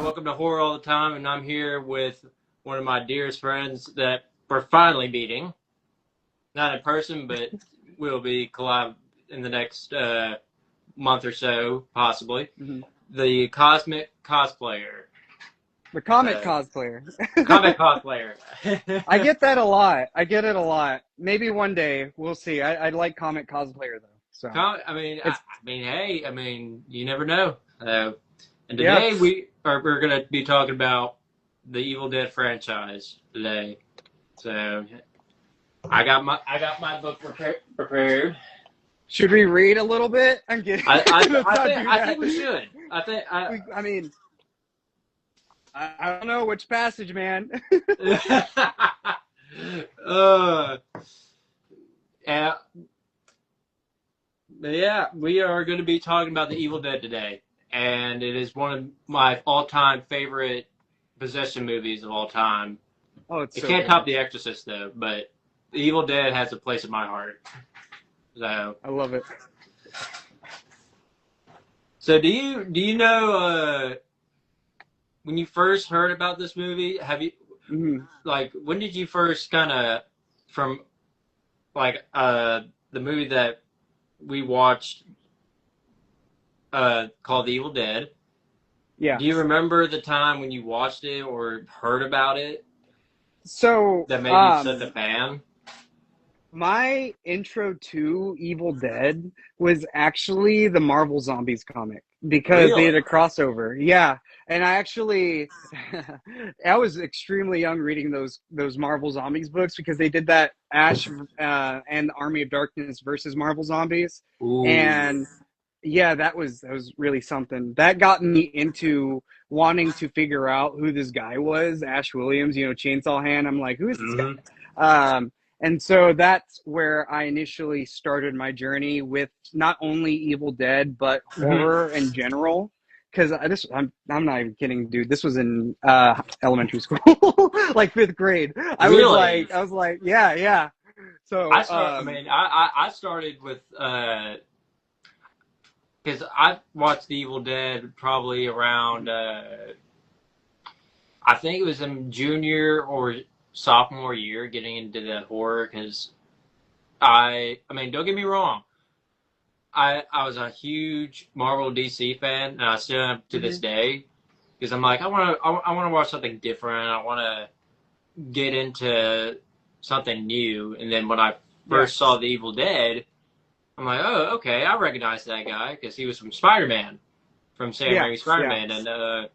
welcome to Horror All the Time, and I'm here with one of my dearest friends that we're finally meeting. Not in person, but we'll be collab in the next month or so, possibly. Mhm. The Cosmic Cosplayer. The comic Uh, cosplayer. Comic Cosplayer. I get that a lot. I get it a lot. Maybe one day we'll see. I like comic cosplayer though. So I it's mean, hey, you never know. And yeah. today we're going to be talking about the Evil Dead franchise today. So I got my book prepared. Should we read a little bit? I'm kidding. I I, Let's I not think do I that. think we should. I think I. I mean, I don't know which passage, man. uh, uh, yeah, we are going to be talking about the Evil Dead today, and it is one of my all-time favorite possession movies of all time. Oh, it's It so can't top good. The Exorcist though, but the Evil Dead has a place in my heart. So, I love it. so do you know when you first heard about this movie? Have you Mhm. like when did you first kind of from like the movie that we watched called The Evil Dead? Yeah. Do you remember the time when you watched it or heard about it So, that made you such a fan? my intro to Evil Dead was actually the Marvel Zombies comic because they Really? had a crossover. Yeah. And I actually I was extremely young reading those Marvel Zombies books because they did that Ash and the Army of Darkness versus Marvel Zombies. Ooh. And yeah, that was really something. That got me into wanting to figure out who this guy was, Ash Williams, Chainsaw Hand. I'm like, who is this guy? Hmm. And so that's where I initially started my journey with not only Evil Dead but Hmm. horror in general. Because I'm not even kidding, dude. This was in elementary school, like fifth grade. Really? I was like, yeah, yeah. I So start. I mean, I started with because I watched The Evil Dead probably around I think it was in junior or sophomore year, getting into the horror. Because I mean, don't get me wrong, I was a huge Marvel DC fan, and I still am to this mhm. day. Because I'm like, I want to watch something different. I want to get into something new. And then when I Yeah, first saw The Evil Dead, I'm like, oh, okay, I recognize that guy because he was from Spider-Man, from Sam yeah, Raimi's yeah. Spider-Man, and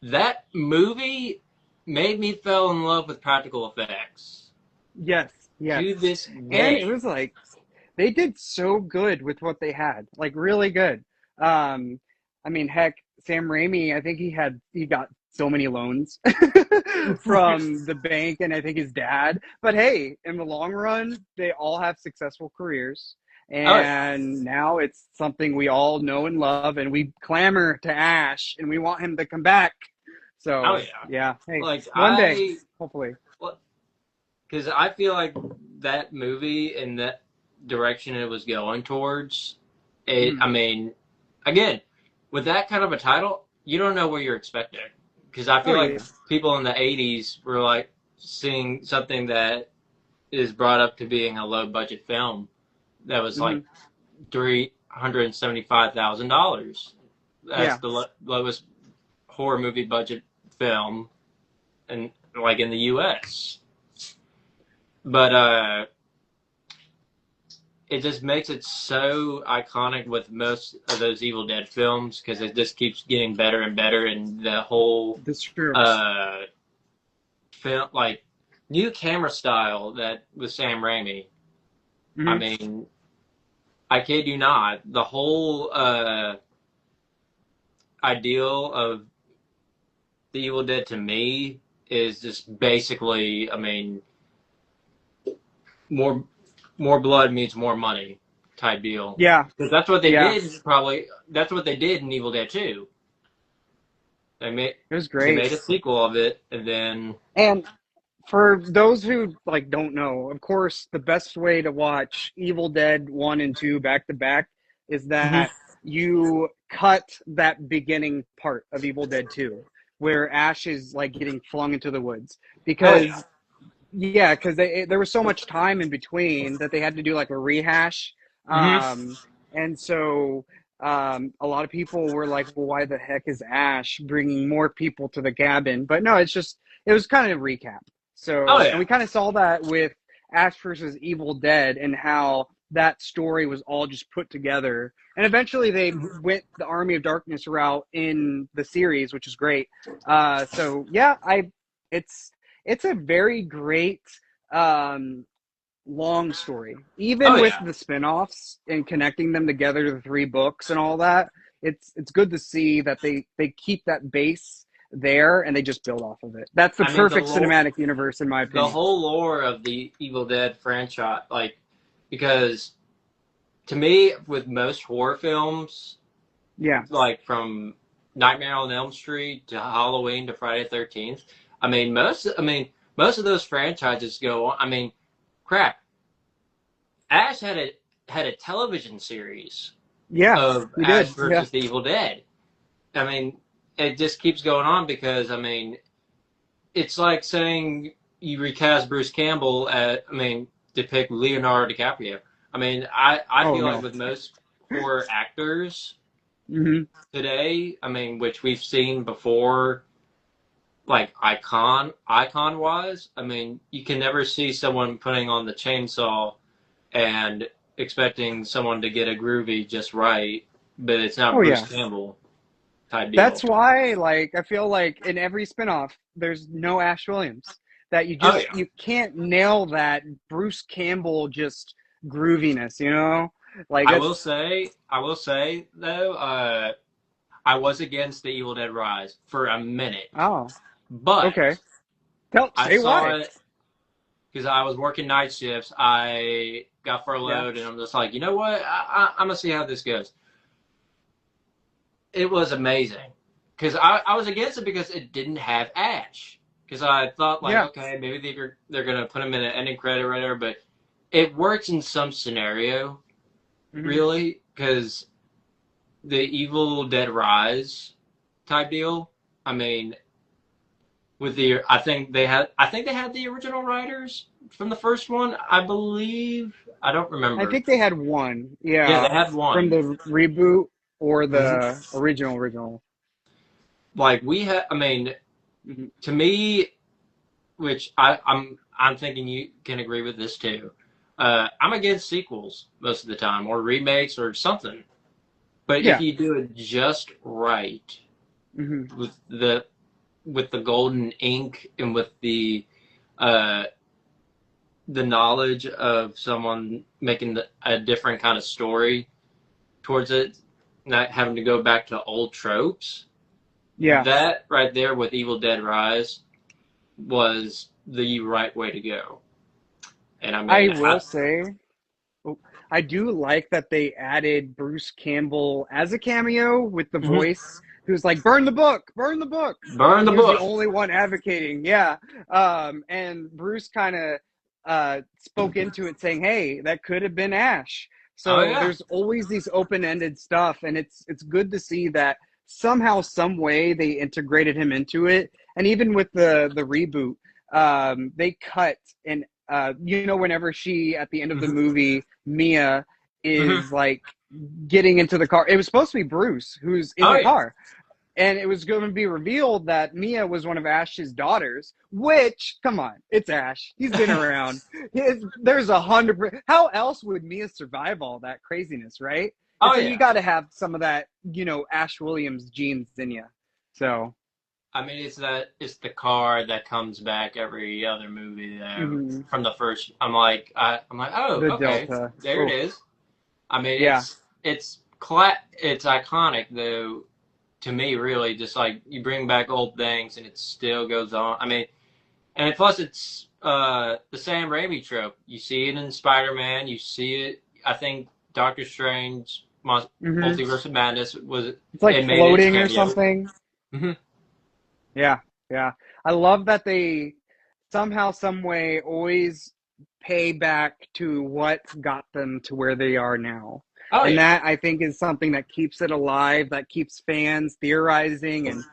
that movie made me fall in love with practical effects Yes, yes. to this And it day. was like they did so good with what they had, like really good. Um, I mean, heck, Sam Raimi, I think he got so many loans from the bank and I think his dad. But hey, in the long run, they all have successful careers. Oh yeah, And now it's something we all know and love, and we clamor to Ash and we want him to come back. oh So, yeah. yeah, hey, Like one day, hopefully. because I feel like that movie and that direction it was going towards, it. Mhm. I mean, again, with that kind of a title, you don't know what you're expecting. Because I Oh, feel like yeah. people in the '80s were like seeing something that is brought up to being a low budget film that was like Hmm. $375,000. That's Yeah. the lowest horror movie budget film in like in the U.S. But it just makes it so iconic with most of those Evil Dead films because it just keeps getting better and better, and the whole That's true. uh, film like new camera style that with Sam Raimi. I Hmm. mean, I kid you not, the whole ideal of the Evil Dead to me is just basically, I mean, more more blood means more money type deal. Yeah, Because that's what they yeah, did. Probably that's what they did in Evil Dead 2. They made it was they great. made a sequel of it, and then And for those who like don't know, of course, the best way to watch Evil Dead 1 and 2 back to back is Mhm. that you cut that beginning part of Evil Dead 2 where Ash is like getting flung into the woods Oh yeah. because yeah, because there was so much time in between that they had to do like a rehash, Hmm. um, and so a lot of people were like, "Well, why the heck is Ash bringing more people to the cabin?" But no, it's just it was kind of a recap. Oh So, and yeah. we kind of saw that with Ash versus Evil Dead and how that story was all just put together. And eventually, they went the Army of Darkness route in the series, which is great. So yeah, I it's it's a very great um, long story. Oh Even with yeah. the spin-offs and connecting them together to the three books and all that, it's good to see that they keep that base there and they just build off of it. That's the I mean perfect cinematic universe in my the opinion. whole lore of the Evil Dead franchise, like, because to me, with most horror films, Yeah. like from Nightmare on Elm Street to Halloween to Friday the 13th, most of those franchises go on. I mean, crap. Ash had a television series Yeah, of he Ash did. Yeah. versus the Evil Dead. I mean, it just keeps going on because it's like saying you recast Bruce Campbell to pick Leonardo DiCaprio. I Oh feel like no. with most horror actors Hmm. today, which we've seen before, like icon wise, you can never see someone putting on the chainsaw and expecting someone to get a groovy just right, but it's not Oh Bruce yeah. Campbell type deal. That's why, like, I feel like in every spinoff, there's no Ash Williams. That Oh yeah. you can't nail that Bruce Campbell just grooviness, you know? Like that's I will say though, I was against the Evil Dead Rise for a minute, oh, but okay. I Say saw why. it because I was working night shifts. I got Yeah. furloughed, and I'm just like, you know what? I'm gonna see how this goes. It was amazing because I was against it because it didn't have Ash. Because I thought like, Yeah. okay, maybe they're gonna put him in an ending credit or whatever, but it works in some scenario Hmm. really because the Evil Dead Rise type deal. I mean, with the I think they had the original writers from the first one. I believe I don't I remember. think they had one. Yeah, they Yeah. had From one. the reboot or Mm-hmm. the original. Like we had. Hmm. To me, which I'm thinking you can agree with this too. I'm against sequels most of the time, or remakes, or something. But if Yeah. you do it just right, Hmm. with the golden ink and with uh, the knowledge of someone making a different kind of story towards it, not having to go back to old tropes. Yeah. That right there with Evil Dead Rise was the right way to go. And I will say oh, I do like that they added Bruce Campbell as a cameo with the Mhm. voice who's like, burn the book, burn the book. Burn And the he was the book. only one advocating. Yeah. And Bruce kind of spoke into it saying, hey, that could have been Ash. Oh So yeah. there's always these open-ended stuff. And it's good to see that somehow, some way they integrated him into it. And even with the reboot, they cut and whenever she at the end of the Hmm. movie, Mia Hmm. is like getting into the car. It was supposed to be Bruce who's in Oh the yeah. car. And it was going to be revealed that Mia was one of Ash's daughters, which, come on, it's Ash. He's been around. There's 100%. How else would Mia survive all that craziness, right? And Oh so you yeah. got to have some of that, Ash Williams genes in you. So, It's the car that comes back every other movie though. mhm. From the first, I'm like, oh, The okay, Delta. there it Oh, is. I mean, yeah. it's iconic though to me. Really, just like you bring back old things and it still goes on. And plus it's the Sam Raimi trope. You see it in Spider-Man. You see it. I think Doctor Strange, Hmm. Multiverse of Madness was It's like it made its floating or cameo. something. Hmm. Yeah, yeah. I love that they somehow, some way, always pay back to what got them to where they are now. Oh And yeah. that I think is something that keeps it alive, that keeps fans theorizing. And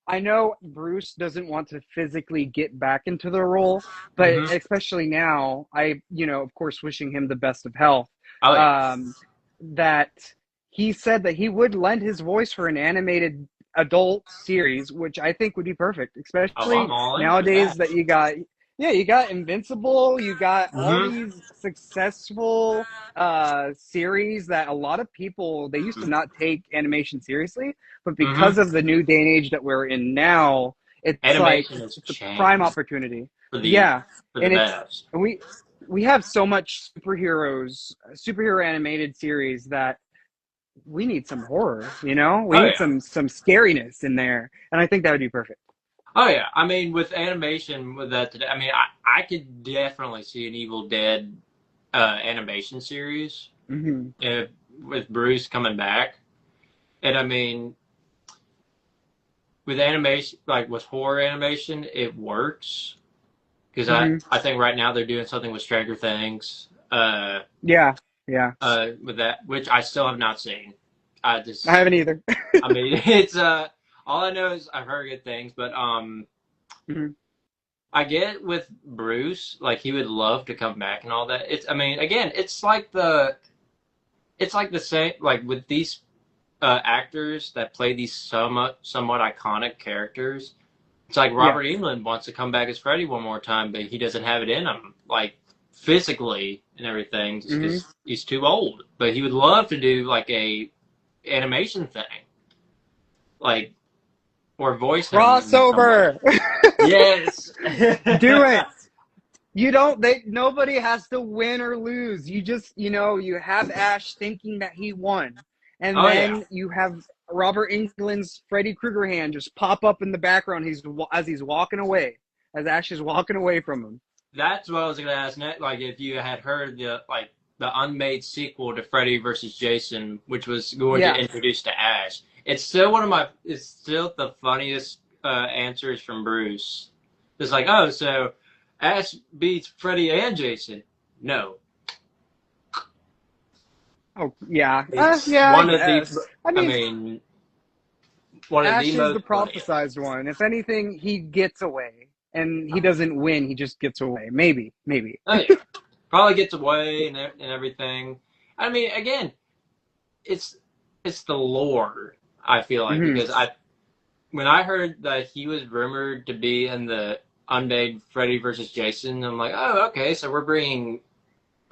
I know Bruce doesn't want to physically get back into the role, but Hmm. especially now, of course, wishing him the best of health. Oh yeah. Um, that he said that he would lend his voice for an animated adult series, which I think would be perfect, Oh, I'm especially all in for nowadays that. that you got Invincible, you got all Hmm. these successful series that a lot of people they used to not take animation seriously, but Hmm. because of the new day and age that we're in now, it's like Animation has it's a prime changed opportunity. for the Yeah, for the and it's best. we have so much superhero animated series that we need some horror, we Oh need yeah. some scariness in there, and I think that would be perfect. Oh yeah. I mean, with animation with that today, I mean, I could definitely see an Evil Dead animation series Hmm. if, with Bruce coming back. And I mean, with animation, like with horror animation, it works because Hmm. I think right now they're doing something with Stranger Things, Yeah, yeah. with that, which I still have not seen. I I just, haven't either. I mean, it's all I know is I've heard good things, but Hmm. I get with Bruce, like he would love to come back and all that. It's, I mean, again, it's like the same, like with these actors that play these somewhat iconic characters. It's like Yeah. Robert England wants to come back as Freddy one more time, but he doesn't have it in him, like physically and everything, just Hmm. because he's too old. But he would love to do like a animation thing, like or voice him in some way. Crossover. Yes. Do it. You don't they Nobody has to win or lose. You just, you have Ash thinking that he won. And Oh yeah, then you have Robert Englund's Freddy Krueger hand just pop up in the background as he's walking away, as Ash is walking away from him. that's what I was gonna ask next. Like if you had heard the unmade sequel to Freddy versus Jason, which was going to Yeah. introduce to Ash. It's still one of my. It's still the funniest answers from Bruce. It's like, oh, so Ash beats Freddy and Jason. No, Oh, yeah. it's Yeah, I one of the. guess. I I mean, mean, one of the Ash is the most funniest. prophesized one. If anything, he gets away. And he doesn't win, he just gets away. Maybe, maybe. Oh yeah, probably gets away and everything. I mean, again, it's it's the lore. I feel like Hmm. because I when I heard that he was rumored to be in the unmade Freddy versus Jason, I'm like, oh, okay, so we're bringing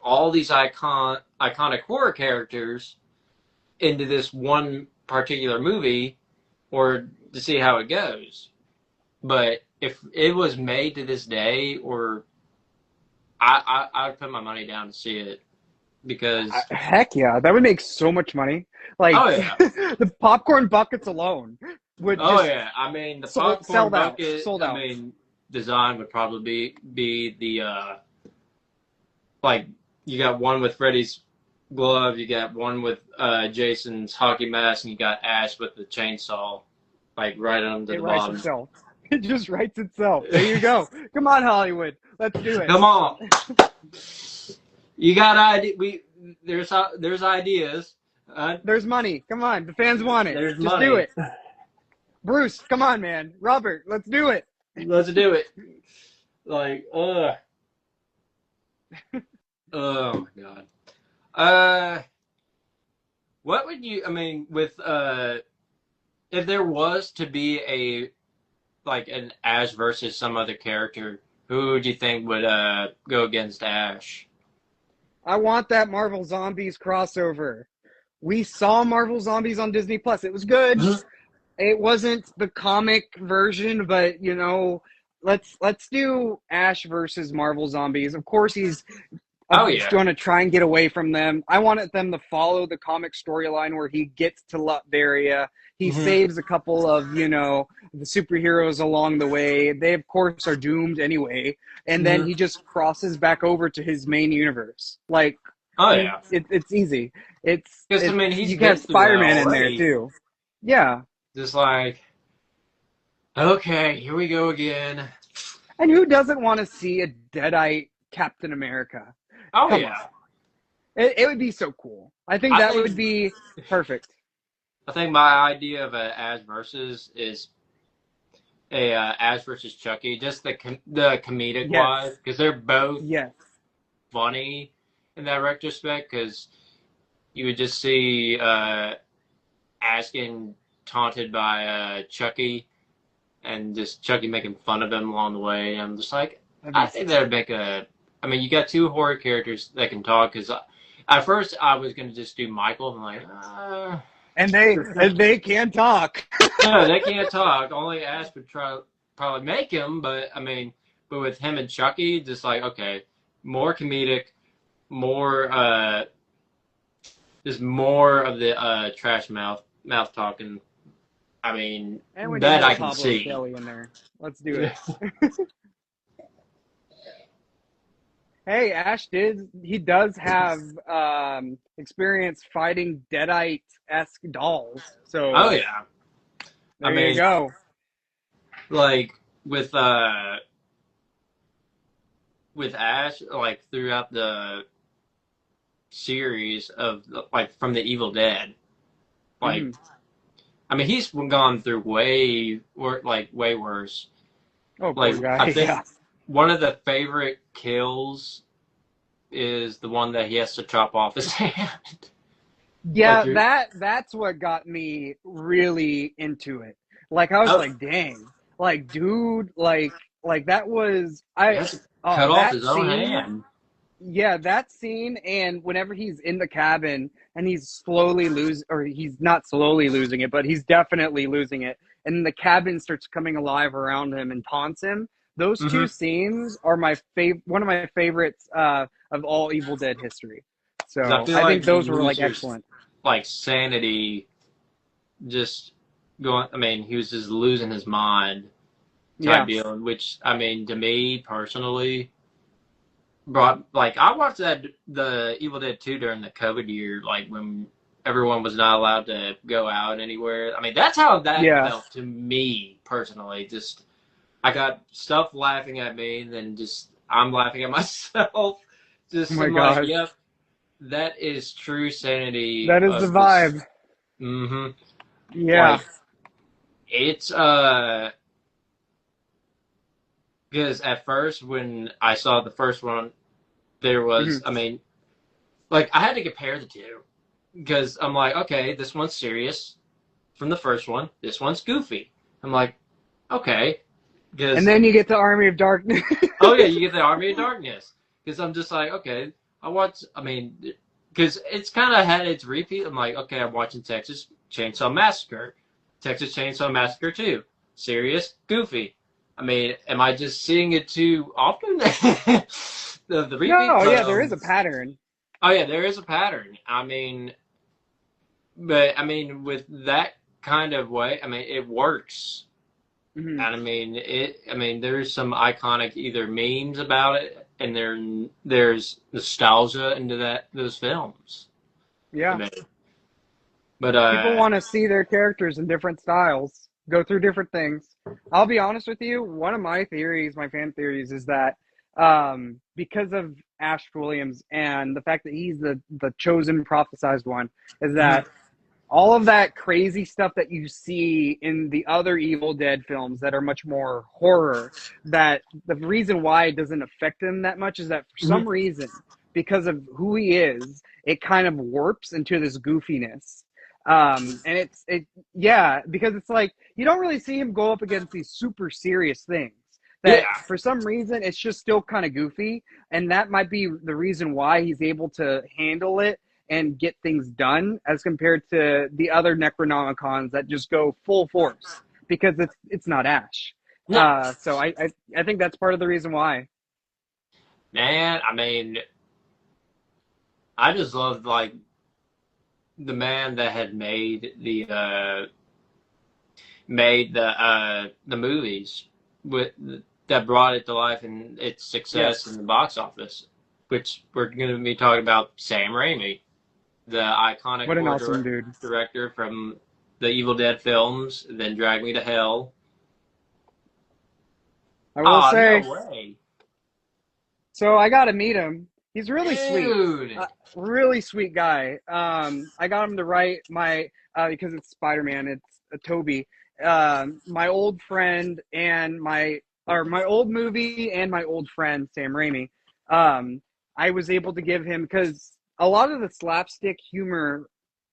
all these iconic horror characters into this one particular movie, or to see how it goes. But if it was made to this day, or I would put my money down to see it because Heck yeah, that would make so much money. Like oh yeah, the popcorn buckets alone would oh just yeah. I mean, the popcorn sold out, bucket. sold I out. mean, design would probably be the like you got one with Freddy's glove, you got one with Jason's hockey mask, and you got Ash with the chainsaw, like right under It the writes bottom. itself. It just writes itself. There you go. Come on, Hollywood. Let's do it. Come on, you got idea. There's ideas. There's money. Come on. The fans want it. There's Just do money. it. Bruce, come on, man. Robert, let's do it. Let's do it. Like, oh my god. Uh, what would you? I mean, with if there was to be a like an Ash versus some other character, who would you think would go against Ash? I want that Marvel Zombies crossover. We saw Marvel Zombies on Disney Plus. It was good. Mhm. It wasn't the comic version, but let's do Ash versus Marvel Zombies. Of course, he's Oh yeah. going to try and get away from them. I wanted them to follow the comic storyline where he gets to Latveria. He Hmm. saves a couple of, the superheroes along the way. They, of course, are doomed anyway. And then Hmm. he just crosses back over to his main universe. Like, Oh yeah. it's easy. Because I mean, he's You can been have through that Spider-Man in there, already. too. Yeah. Just like, okay, here we go again. And who doesn't want to see a deadite Captain America? Oh Come on. yeah. It would be so cool. I think I that would think be perfect. I think my idea of a Ash versus is a Ash versus Chucky, just the comedic wise, Yes. because they're both Yes. funny in that retrospect. Because you would just see Ash getting taunted by Chucky, and just Chucky making fun of him along the way. I'm just like, That'd I be think that would make a. I mean, you got two horror characters that can talk. Because at first I was gonna just do Michael. I'm like, and they can talk. no, they can't talk. Only Ash would try probably make him, but I mean, but with him and Chucky, just like okay, more comedic, more just more of the trash mouth talking. I mean, And we need that more I can Pablo see. Shelly in there. Let's do it. Hey, Ash did he does have experience fighting Deadite-esque dolls. Oh So yeah, I there you mean, go. like with uh with Ash, like throughout the series of like from the Evil Dead, like Hmm. I mean, he's gone through way worse. Oh, Like poor guy. I think Yeah. one of the favorite kills is the one that he has to chop off his hand. Like Yeah, you're that's what got me really into it. Like I was oh, like, dang. Like dude, like that was he I has to cut off that his own scene. hand. Yeah, that scene, and whenever he's in the cabin and he's slowly lose or he's not slowly losing it, but he's definitely losing it, and the cabin starts coming alive around him and taunts him. Those Mm-hmm. two scenes are one of my favorites of all Evil Dead history. Because I So feel I like think you those were lose like your excellent. like sanity just going. I mean, he was just losing his mind type Yeah. deal. Which I mean, to me personally, brought like I watched the Evil Dead 2 during the COVID year, like when everyone was not allowed to go out anywhere. I mean, that's how that Yeah. felt to me personally. Just I got stuff laughing at me, and then just I'm laughing at myself. Oh Just my I'm like, gosh. yep, that is true sanity That is the of just vibe. like Yeah. it's because at first when I saw the first one, there was Hmm. I mean like I had to compare the two because I'm like, okay, this one's serious from the first one. This one's goofy. I'm like, okay, And because then you get the Army of Darkness. oh yeah, you get the Army of Darkness. Because I'm just like, okay, I watch. I mean, because it's kind of had its repeat. I'm like, okay, I'm watching Texas Chainsaw Massacre, Texas Chainsaw Massacre 2, serious, goofy. I mean, am I just seeing it too often? The repeat, No, but yeah, there is a pattern. oh yeah, there is a pattern. I mean, but I mean, with that kind of way, I mean, it works. Hmm. And I mean, it. I mean, there's some iconic either memes about it, and there's nostalgia into those films. I Yeah. mean, but People want to see their characters in different styles, go through different things. I'll be honest with you. One of my theories, my fan theories, is that because of Ash Williams and the fact that he's the chosen prophesized one, is mhm. that all of that crazy stuff that you see in the other Evil Dead films that are much more horror, that the reason why it doesn't affect him that much is that for Mhm. some reason, because of who he is, it kind of warps into this goofiness. And yeah, because it's like you don't really see him go up against these super serious things. Yeah, That for some reason it's just still kind of goofy, and that might be the reason why he's able to handle it and get things done as compared to the other Necronomicons that just go full force because it's not Ash. no, So I think that's part of the reason why. man. I mean, I just love like the man that had made the movies with that brought it to life and its success in Yes. the box office, which we're going to be talking about Sam Raimi, the iconic What an awesome dude. director from the Evil Dead films, then Drag Me to Hell. I will Oh, no say. way. So I got to meet him. He's really sweet, Dude. really sweet guy. I got him to write my because it's Spider-Man. It's a Toby. My old friend and my old movie and my old friend Sam Raimi. I was able to give him because a lot of the slapstick humor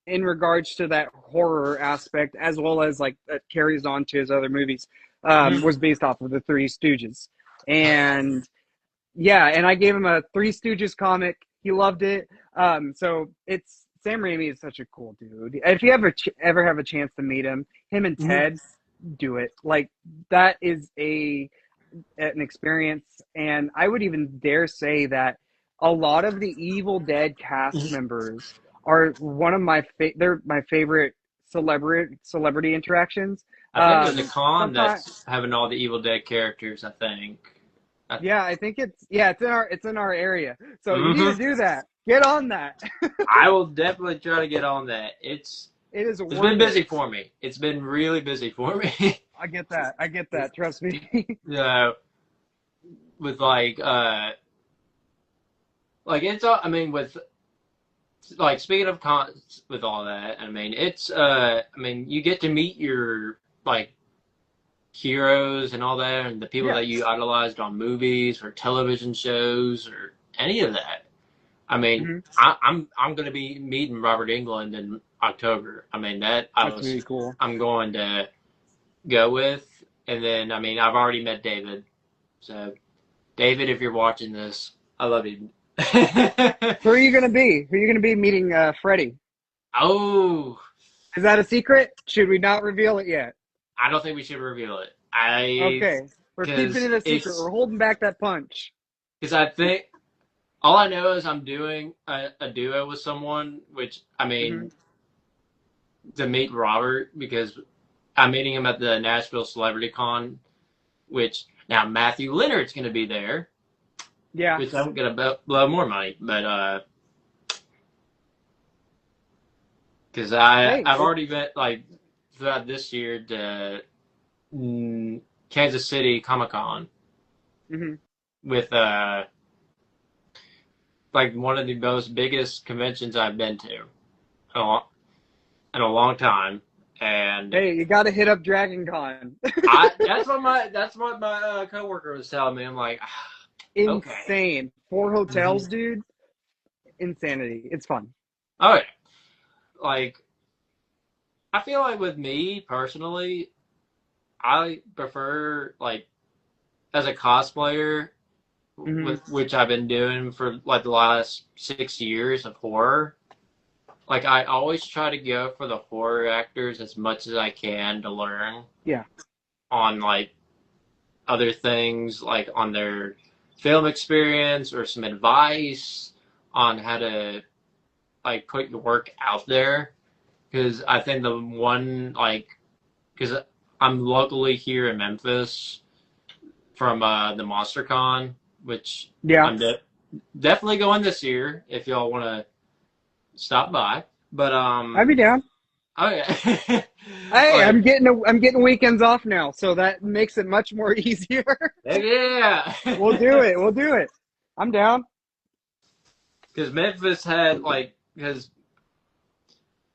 in regards to that horror aspect, as well as like that carries on to his other movies, Mhm. was based off of the Three Stooges. And yeah, and I gave him a Three Stooges comic. He loved it. So it's Sam Raimi is such a cool dude. If you ever have a chance to meet him and Mhm. Ted, do it. Like that is an experience, and I would even dare say that a lot of the Evil Dead cast Mhm. members are one of they're my favorite celebrity interactions. I think there's a con Sometimes that's having all the Evil Dead characters, I think. I, yeah, I think it's in our area. So you need to hmm do that. Get on that. I will definitely try to get on that. It is It's been worth it. busy for me. It's been really busy for me. I get that. I get that. Trust me. uh, with like it's I mean with like speaking of cons with all that, I mean it's I mean you get to meet your like heroes and all that and the people Yeah. that you idolized on movies or television shows or any of that. I mean, Hmm. I'm going to be meeting Robert England in October. I mean that That's really cool. I'm going to go with, and then I mean I've already met David. So David, if you're watching this, I love you. Who are you gonna be? Who are you gonna be meeting? Freddie. Oh, Is that a secret? Should we not reveal it yet? I don't think we should reveal it. I Okay, we're keeping because it a secret. it's We're holding back that punch. because I think all I know is I'm doing a duo with someone, which I Hmm. mean to meet Robert because I'm meeting him at the Nashville Celebrity Con, which now Matthew Leonard's going to be there, Yeah. which I'm going to blow more money, but because Hey. I've already met like throughout this year the Kansas City Comic Con Hmm. with like one of the most biggest conventions I've been to in in a long time, and Hey, you got to hit up Dragon Con. I that's what my coworker was telling me. I'm like, okay, Insane. Four hotels, mm-hmm. dude. Insanity. It's fun. Oh yeah, like I feel like with me personally, I prefer like as a cosplayer, Hmm. with which I've been doing for like the last 6 years of horror. Like I always try to go for the horror actors as much as I can to learn Yeah. on like other things, like on their film experience or some advice on how to like put your work out there. Because I think the one like because I'm locally here in Memphis from the MonsterCon, which Yeah. I'm definitely going this year if y'all want to stop by. But I'd be down. oh yeah, Hey, like I'm getting weekends off now, so that makes it much more easier. heck yeah, We'll do it. We'll do it. I'm down. because Memphis had because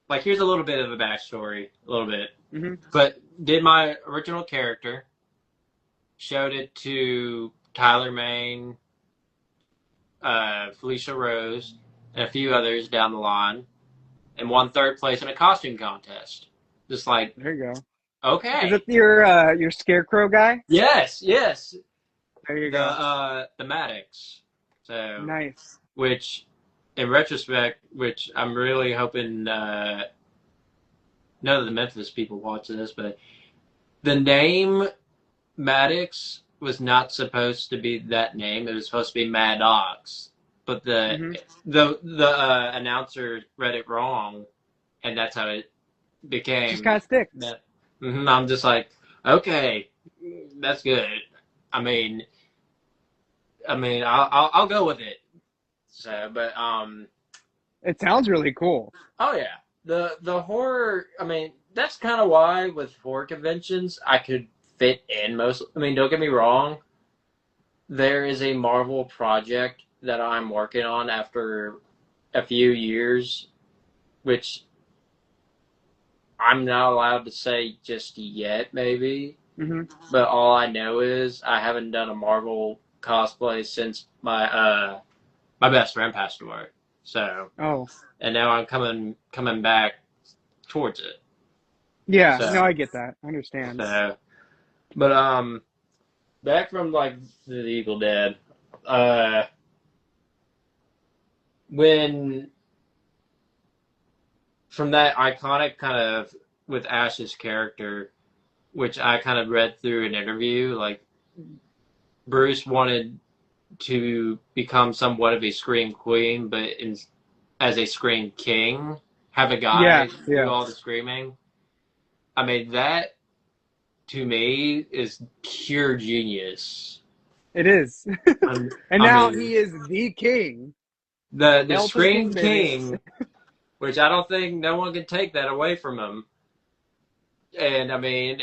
like here's a little bit of a backstory, a little bit, Hmm. but did my original character, showed it to Tyler Main, Felicia Rose, and a few others down the line, and won third place in a costume contest. Just like, There you go. Is it okay, your scarecrow guy? yes, yes, There you go. the Maddox. So, Nice. which, in retrospect, which I'm really hoping none of the Memphis people watch this, but the name Maddox was not supposed to be that name. It was supposed to be Maddox, but Hmm. the announcer read it wrong, and that's how it Just became. kind of sticks. That I'm just like, okay, that's good. I mean, I'll go with it. So, but It sounds really cool. oh yeah, the horror. I mean, that's kind of why with horror conventions I could fit in most. I mean, don't get me wrong. There is a Marvel project that I'm working on after a few years, which I'm not allowed to say just yet, maybe. Hmm. But all I know is I haven't done a Marvel cosplay since my best friend passed away. So, Oh, and now I'm coming back towards it. yeah. So, No, I get that. I understand. so, but back from like the Evil Dead, uh, when from that iconic kind of with Ash's character, which I kind of read through an interview, like Bruce wanted to become somewhat of a Scream Queen, but as a Scream King, have a Yeah, guy do yeah. all the screaming. I mean, that to me is pure genius. It is. And I now mean, he is the king. the Hail to the Scream king, baby. King, which I don't think no one can take that away from him. And I mean,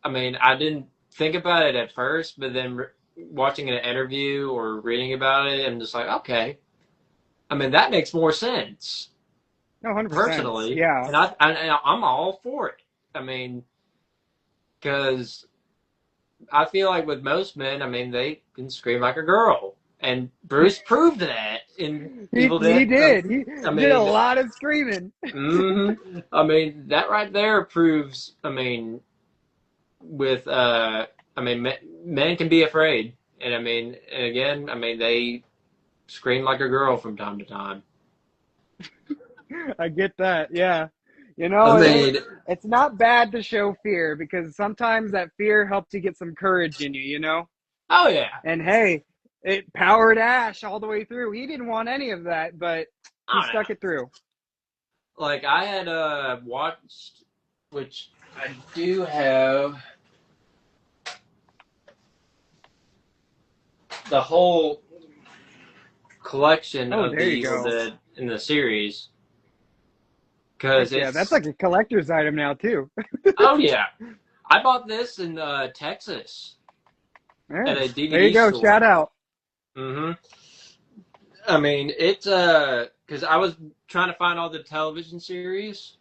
I mean, I didn't think about it at first, but then watching an interview or reading about it, I'm just like, okay. I mean, that makes more sense No, 100%. personally, Yeah. and I'm all for it. I mean, because I feel like with most men, I mean, they can scream like a girl, and Bruce proved that in Evil He Dead. did. He I did a mean, lot of screaming. I mean that right there proves. I mean, with I mean, men can be afraid, and I mean, and again, I mean, they scream like a girl from time to time. I get that. Yeah. I It, mean, it's not bad to show fear because sometimes that fear helps you get some courage in you. oh yeah, And hey, it powered Ash all the way through. He didn't want any of that, but he oh no. stuck it through. Like I had watched, which I do have the whole collection Oh, of the there you Evil go. Dead in the series Heck because yeah, that's it's like a collector's item now too. oh yeah, I bought this in Texas at Yeah, a there you DVD go. Shout store. out. hmm I mean, it's because I was trying to find all the television series.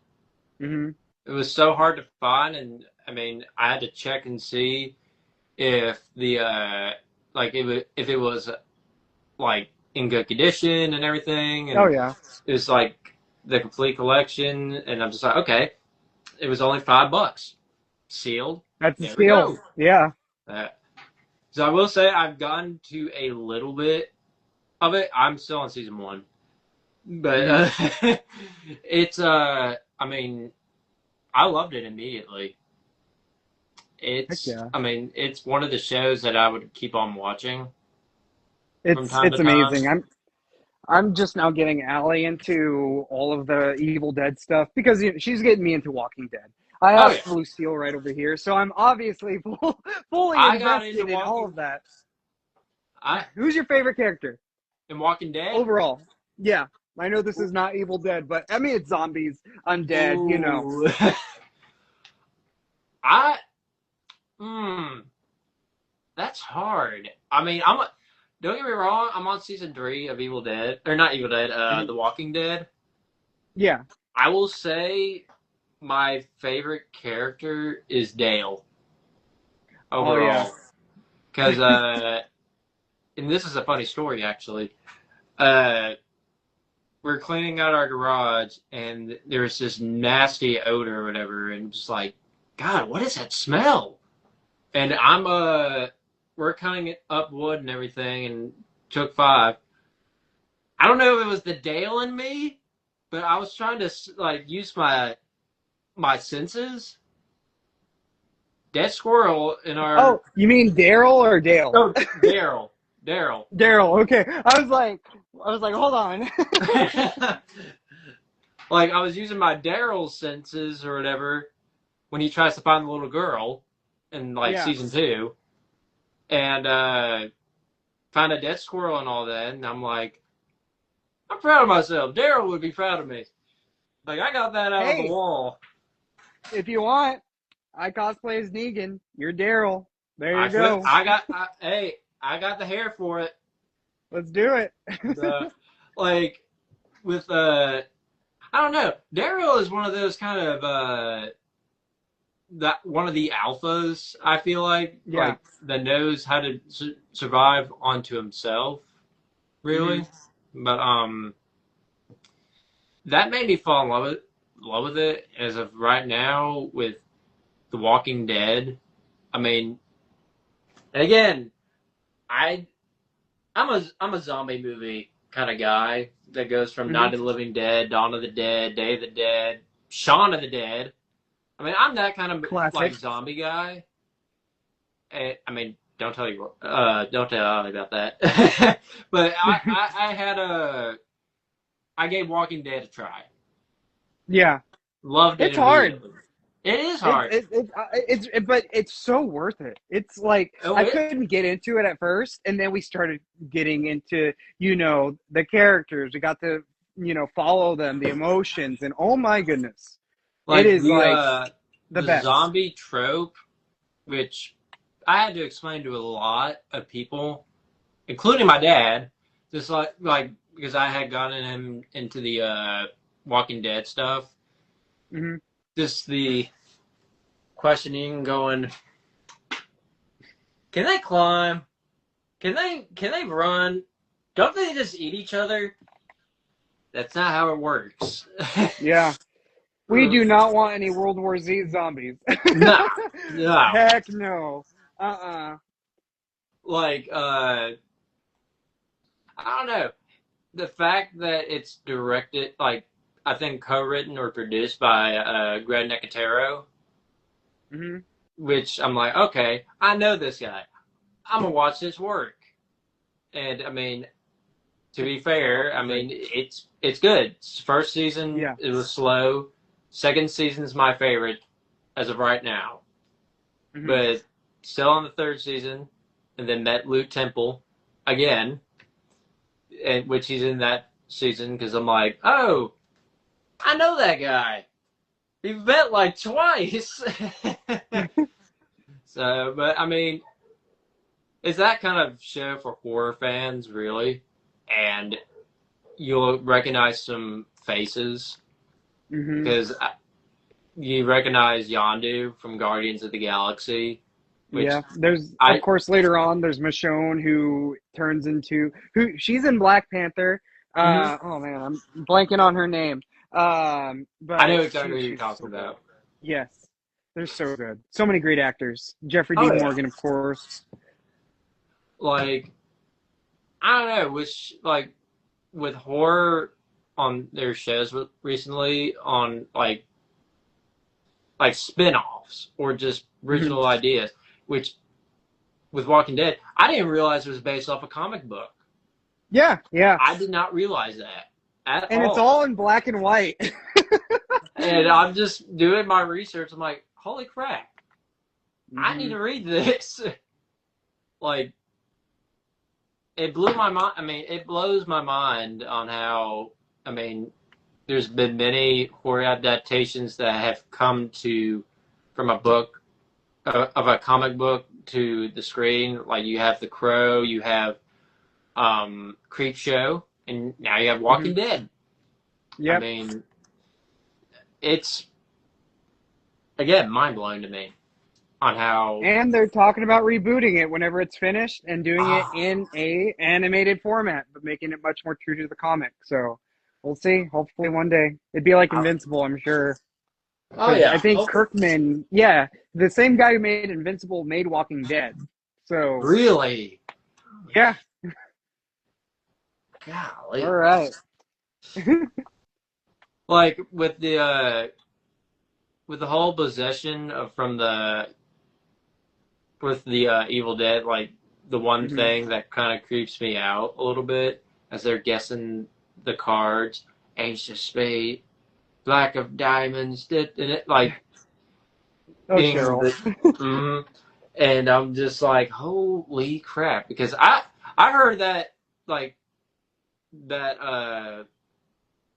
Hmm. It was so hard to find, and I mean, I had to check and see if the like if it was like in good condition and everything, Oh and yeah, it was like the complete collection. And I'm just like, okay, it was only $5, sealed. that's a There we steal. go. Yeah. Uh, so I will say I've gotten to a little bit of it. I'm still on season one, but Hmm. it's I mean, I loved it immediately. Heck yeah. I mean, it's one of the shows that I would keep on watching from time to It's time. amazing. I'm just now getting Allie into all of the Evil Dead stuff because she's getting me into Walking Dead. I Oh have yeah, Lucille right over here, so I'm obviously fully I got into invested in all Walking. of that. I Who's your favorite character in Walking Dead. overall? Yeah, I know this is not Evil Dead, but I mean it's zombies, undead. Ooh, I hmm, that's hard. I mean, don't get me wrong. I'm on season 3 of Evil Dead, or not Evil Dead. Mhm. The Walking Dead. Yeah. I will say my favorite character is Dale Oh yeah. overall, because and this is a funny story actually. We're cleaning out our garage, and there's this nasty odor or whatever, and just like, God, what is that smell? And we're cutting up wood and everything, and took 5. I don't know if it was the Dale in me, but I was trying to like use my senses. Dead squirrel in our Oh, you mean Daryl or Dale? oh Daryl Daryl. Daryl. Okay. I was like, hold on. Like I was using my Daryl senses or whatever when he tries to find the little girl in like Yeah. season 2, and find a dead squirrel and all that, and I'm like, I'm proud of myself. Daryl would be proud of me. Like I got that out of the Hey, wall. if you want, I cosplay as Negan. You're Daryl. There you I could. go. Hey, I got the hair for it. Let's do it. The, like with I don't know. Daryl is one of those kind of that one of the alphas. I feel Yeah. like that knows how to survive onto himself. Hmm. Really, but that made me fall in love with it as of right now with The Walking Dead. I mean, and again, I I'm a zombie movie kind of guy that goes from Hmm. Night of the Living Dead, Dawn of the Dead, Day of the Dead, Shaun of the Dead. I mean, I'm that kind of like Classic. zombie guy. I mean, don't tell Ali about that. But I had I gave Walking Dead a try. Yeah. Loved it It's hard. immediately. It is hard. But it's so worth it. It's like Oh, I it couldn't get into it at first, and then we started getting into the characters. We got to follow them, the emotions, and oh my goodness, it like is like the the best. zombie trope, which I had to explain to a lot of people, including my dad, just like because I had gotten him into the Walking Dead stuff. Hmm. Just the questioning, going, can they climb? Can they run? Don't they just eat each other? That's not how it works. Yeah, we do not want any World War Z zombies. No, no. Heck no. Uh-uh. Like I don't know. The fact that it's directed, like, I think co-written or produced by Greg Nicotero, Hmm. which I'm like, okay, I know this guy. I'm gonna watch this work. And I mean, to be fair, I Great. mean it's good. First season Yeah. it was slow. Second season's my favorite as of right now. Hmm. But still on the third season, and then met Luke Temple again, and which he's in that season because I'm like, oh, I know that guy. We've met like twice. So, but I mean, it's that kind of show for horror fans, really, and you'll recognize some faces Hmm. because you recognize Yondu from Guardians of the Galaxy, which Yeah, there's of I course later on there's Michonne who turns into who she's in Black Panther. mhm. Oh man, I'm blanking on her name. I But know exactly who you're she's talking so good. about. Yes, they're so good. So many great actors. Jeffrey Oh D. yeah, Morgan, of course. like I don't know, which like with horror on their shows recently on like spin-offs or just Mhm. original ideas, which with Walking Dead, I didn't realize it was based off a comic book. Yeah, yeah, I did not realize that at and it's all. all in black and white. And I'm just doing my research. I'm like, holy crap, I need Hmm. to read this. Like, it blew my mind. I mean, it blows my mind on how, I mean, there's been many horror adaptations that have come to from a book of a comic book to the screen. Like you have The Crow, you have Creep Show, and now you have Hmm. Walking Dead. I Yep. mean, it's again mind blowing to me on how And they're talking about rebooting it whenever it's finished and doing it ah, in a animated format, but making it much more true to the comic. So we'll see. Hopefully one day it'd be like Invincible, I'm sure, oh because I yeah, think hopefully. Kirkman, yeah, the same guy who made Invincible made Walking Dead. So Really, yeah, all golly, right. like with the whole possession of from the with the Evil Dead, like the one Hmm. thing that kind of creeps me out a little bit as they're guessing the cards, Ace of Spade, Black of Diamonds, and it like Oh, being Cheryl. the, mm, and I'm just like, holy crap, because I heard that like that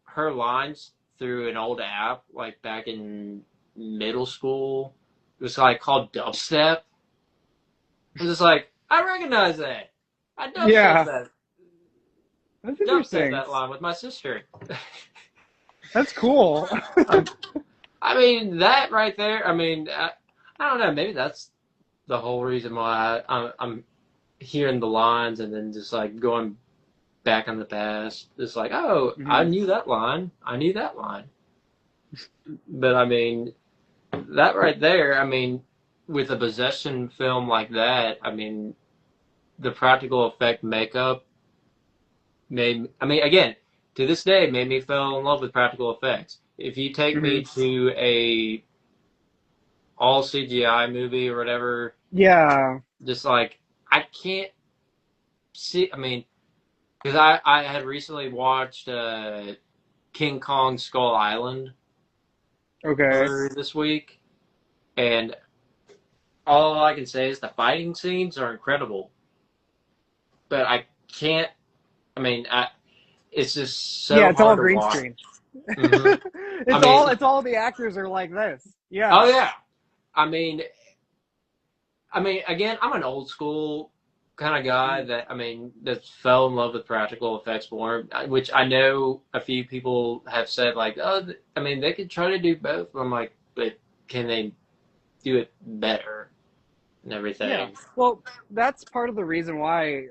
her lines through an old app like back in middle school. It was like called dubstep. I was just like, I recognize that. I dubstep Yeah, that. That's Dub said interesting. that line with my sister. That's cool. I mean, that right there. I mean, I don't know. Maybe that's the whole reason why I'm hearing the lines and then just like going back in the past. It's like, oh, I Hmm. knew that line. I knew that line. But I mean, that right there. I mean, with a possession film like that, I mean, the practical effect makeup made. I mean, again, to this day, made me fall in love with practical effects. If you take Hmm. me to a all CGI movie or whatever, Yeah. just like I can't see. I mean, because I had recently watched King Kong Skull Island Okay. earlier this week, and all I can say is the fighting scenes are incredible, but I can't. I mean, it's just Yeah, so it's all hard to green watch. screen. Hmm I It's all mean, it's all the actors are like this. oh Yeah. yeah. I mean, again, I'm an old school kind of guy Mhm. that that fell in love with practical effects more, which I know a few people have said like, oh, they could try to do both. I'm like, but can they do it better and Yeah. everything? Well, that's part of the reason why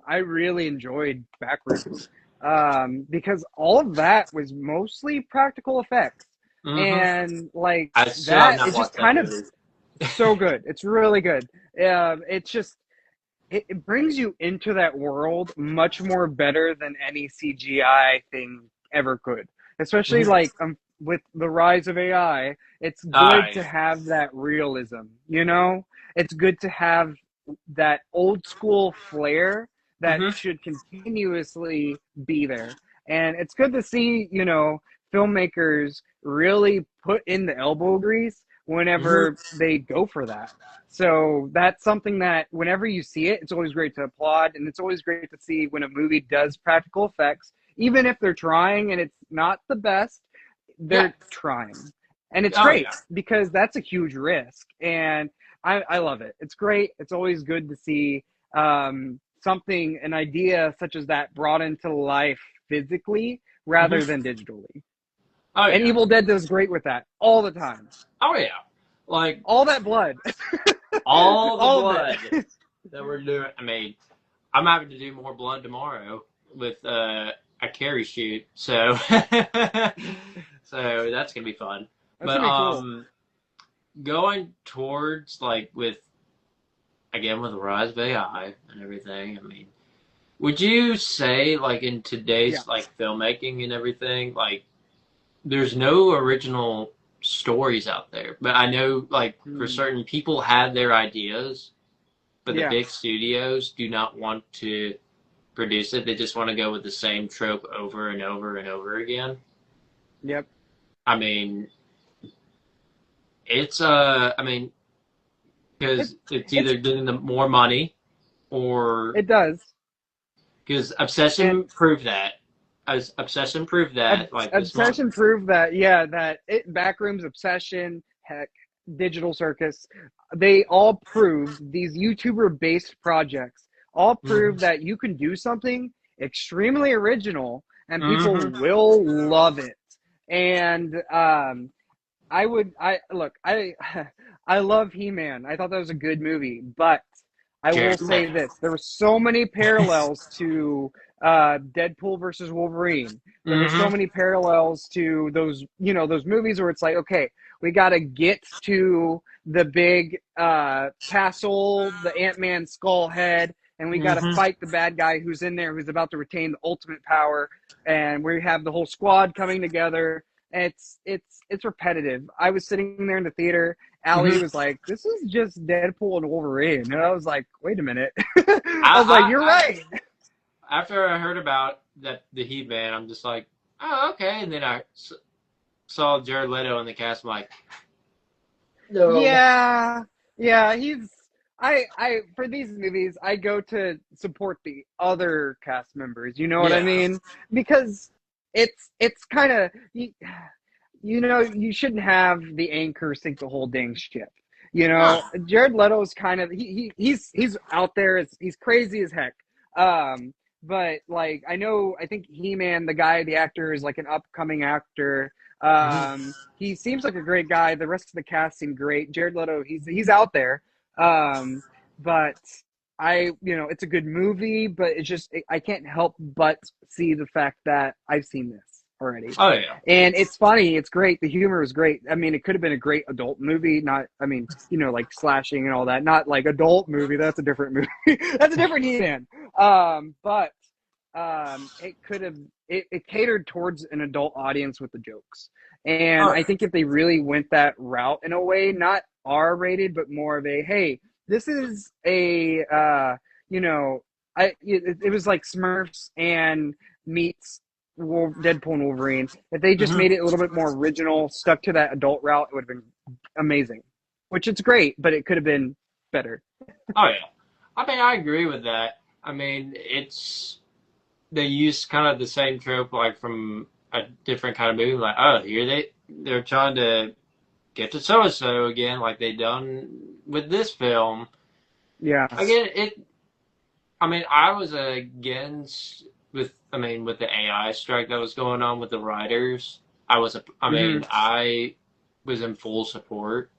I really enjoyed Backrooms, because all of that was mostly practical effects, Hmm and like I still have that, not it's just watched that kind of movie. so good. It's really good. It's just it brings you into that world much more better than any CGI thing ever could. Especially Mhm. like with the rise of AI, it's Ah, good to yeah. have that realism, you know? It's good to have that old school flair that hmm should continuously be there. And it's good to see, filmmakers really put in the elbow grease hmm whenever they go for that. So that's something that whenever you see it, it's always great to applaud, and it's always great to see when a movie does practical effects, even if they're trying and it's not the best, Yeah. they're trying. And it's Oh great yeah. because that's a huge risk. And I love it. It's great. It's always good to see something, an idea such as that brought into life physically rather hmm than digitally. Oh And yeah. Evil Dead does great with that all the time. Oh yeah. Like All that blood, all the all of blood it. that we're doing. I'm having to do more blood tomorrow with a carry shoot, so so that's gonna be fun. That's But gonna be cool. going towards like with again with the rise of AI and everything. Would you say like in Yeah. today's like filmmaking and everything, like there's no original stories out there, but I know like for Hmm. certain people have their ideas, but the Yeah. big studios do not want to produce it. They just want to go with the same trope over and over and over again. Yep. I mean, it's It because it's it's either getting them more money or it does. because And Obsession proved that. As Obsession proved that, like this month. Obsession proved that, yeah, that Backrooms, Obsession, heck, Digital Circus, they all proved, these YouTuber based projects all Mm-hmm. prove that you can do something extremely original and people Mm-hmm. will love it. And I look, I love He-Man. I thought that was a good movie, but I will Jared say Leto. this: there were so many parallels to Deadpool versus Wolverine. There were so Mm-hmm. many parallels to those, those movies where it's like, okay, we got to get to the big castle, the Ant-Man skull head, and we got to Mm-hmm. fight the bad guy who's in there, who's about to retain the ultimate power, and we have the whole squad coming together. It's repetitive. I was sitting there in the theater. Allie Mm-hmm. was like, "This is just Deadpool and Wolverine," and I was like, "Wait a minute." I was like, "You're I right." after I heard about that the Heat Man, I'm just like, oh okay. And then saw Jared Leto in the cast. I'm like, no. Yeah, yeah. I for these movies, I go to support the other cast members. You know what I Yeah. mean? Because it's kind of you shouldn't have the anchor sink the whole dang ship. No. Jared Leto's kind of he's out there. He's crazy as heck. but like I think He-Man, the actor is like an upcoming actor. Mhm. He seems like a great guy. The rest of the cast seem great. Jared Leto, he's out there. Um, but it's a good movie, but it's just I can't help but see the fact that I've seen this already. Oh yeah. And it's funny, it's great. The humor is great. I mean, it could have been a great adult movie, not I mean, like slashing and all that. Not like adult movie, that's a different movie. That's a different He-Man. But it could have it catered towards an adult audience with the jokes. And Oh I think if they really went that route in a way, not R rated, but more of a hey, this is a you know, it was like Smurfs and meets Deadpool and Wolverine. If they just yeah. made it a little bit more original, stuck to that adult route, it would have been amazing. Which it's great, but it could have been better. Oh yeah. I mean, I agree with that. I mean, it's they use kind of the same trope like from a different kind of movie. Like, oh, here they're trying to get to so and so again, like they done with this film. Yeah. Again, it. I mean, I was against with the AI strike that was going on with the writers. I Hmm. mean, I was in full support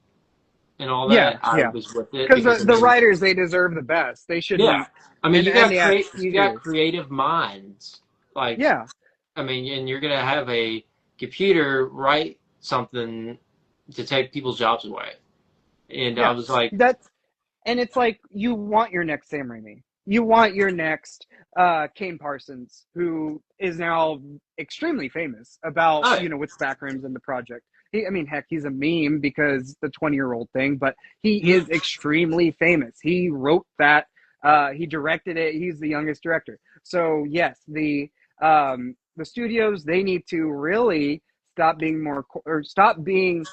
and all Yeah, that. I yeah. was with it Because because I the mean, writers, they deserve the best. They yeah. shouldn't, I mean, and the actors you got too. creative minds. Like, Yeah, I mean, and you're gonna have a computer write something to take people's jobs away. And I yeah. was like, That's and it's like you want your next Sam Raimi. You want your next Kane Parsons, who is now extremely famous about oh yeah, with backrooms in the project. I mean, heck, he's a meme because the 20-year-old thing, but he mhm, is extremely famous. He wrote that. He directed it. He's the youngest director. So yes, the studios, they need to really stop being more or stop being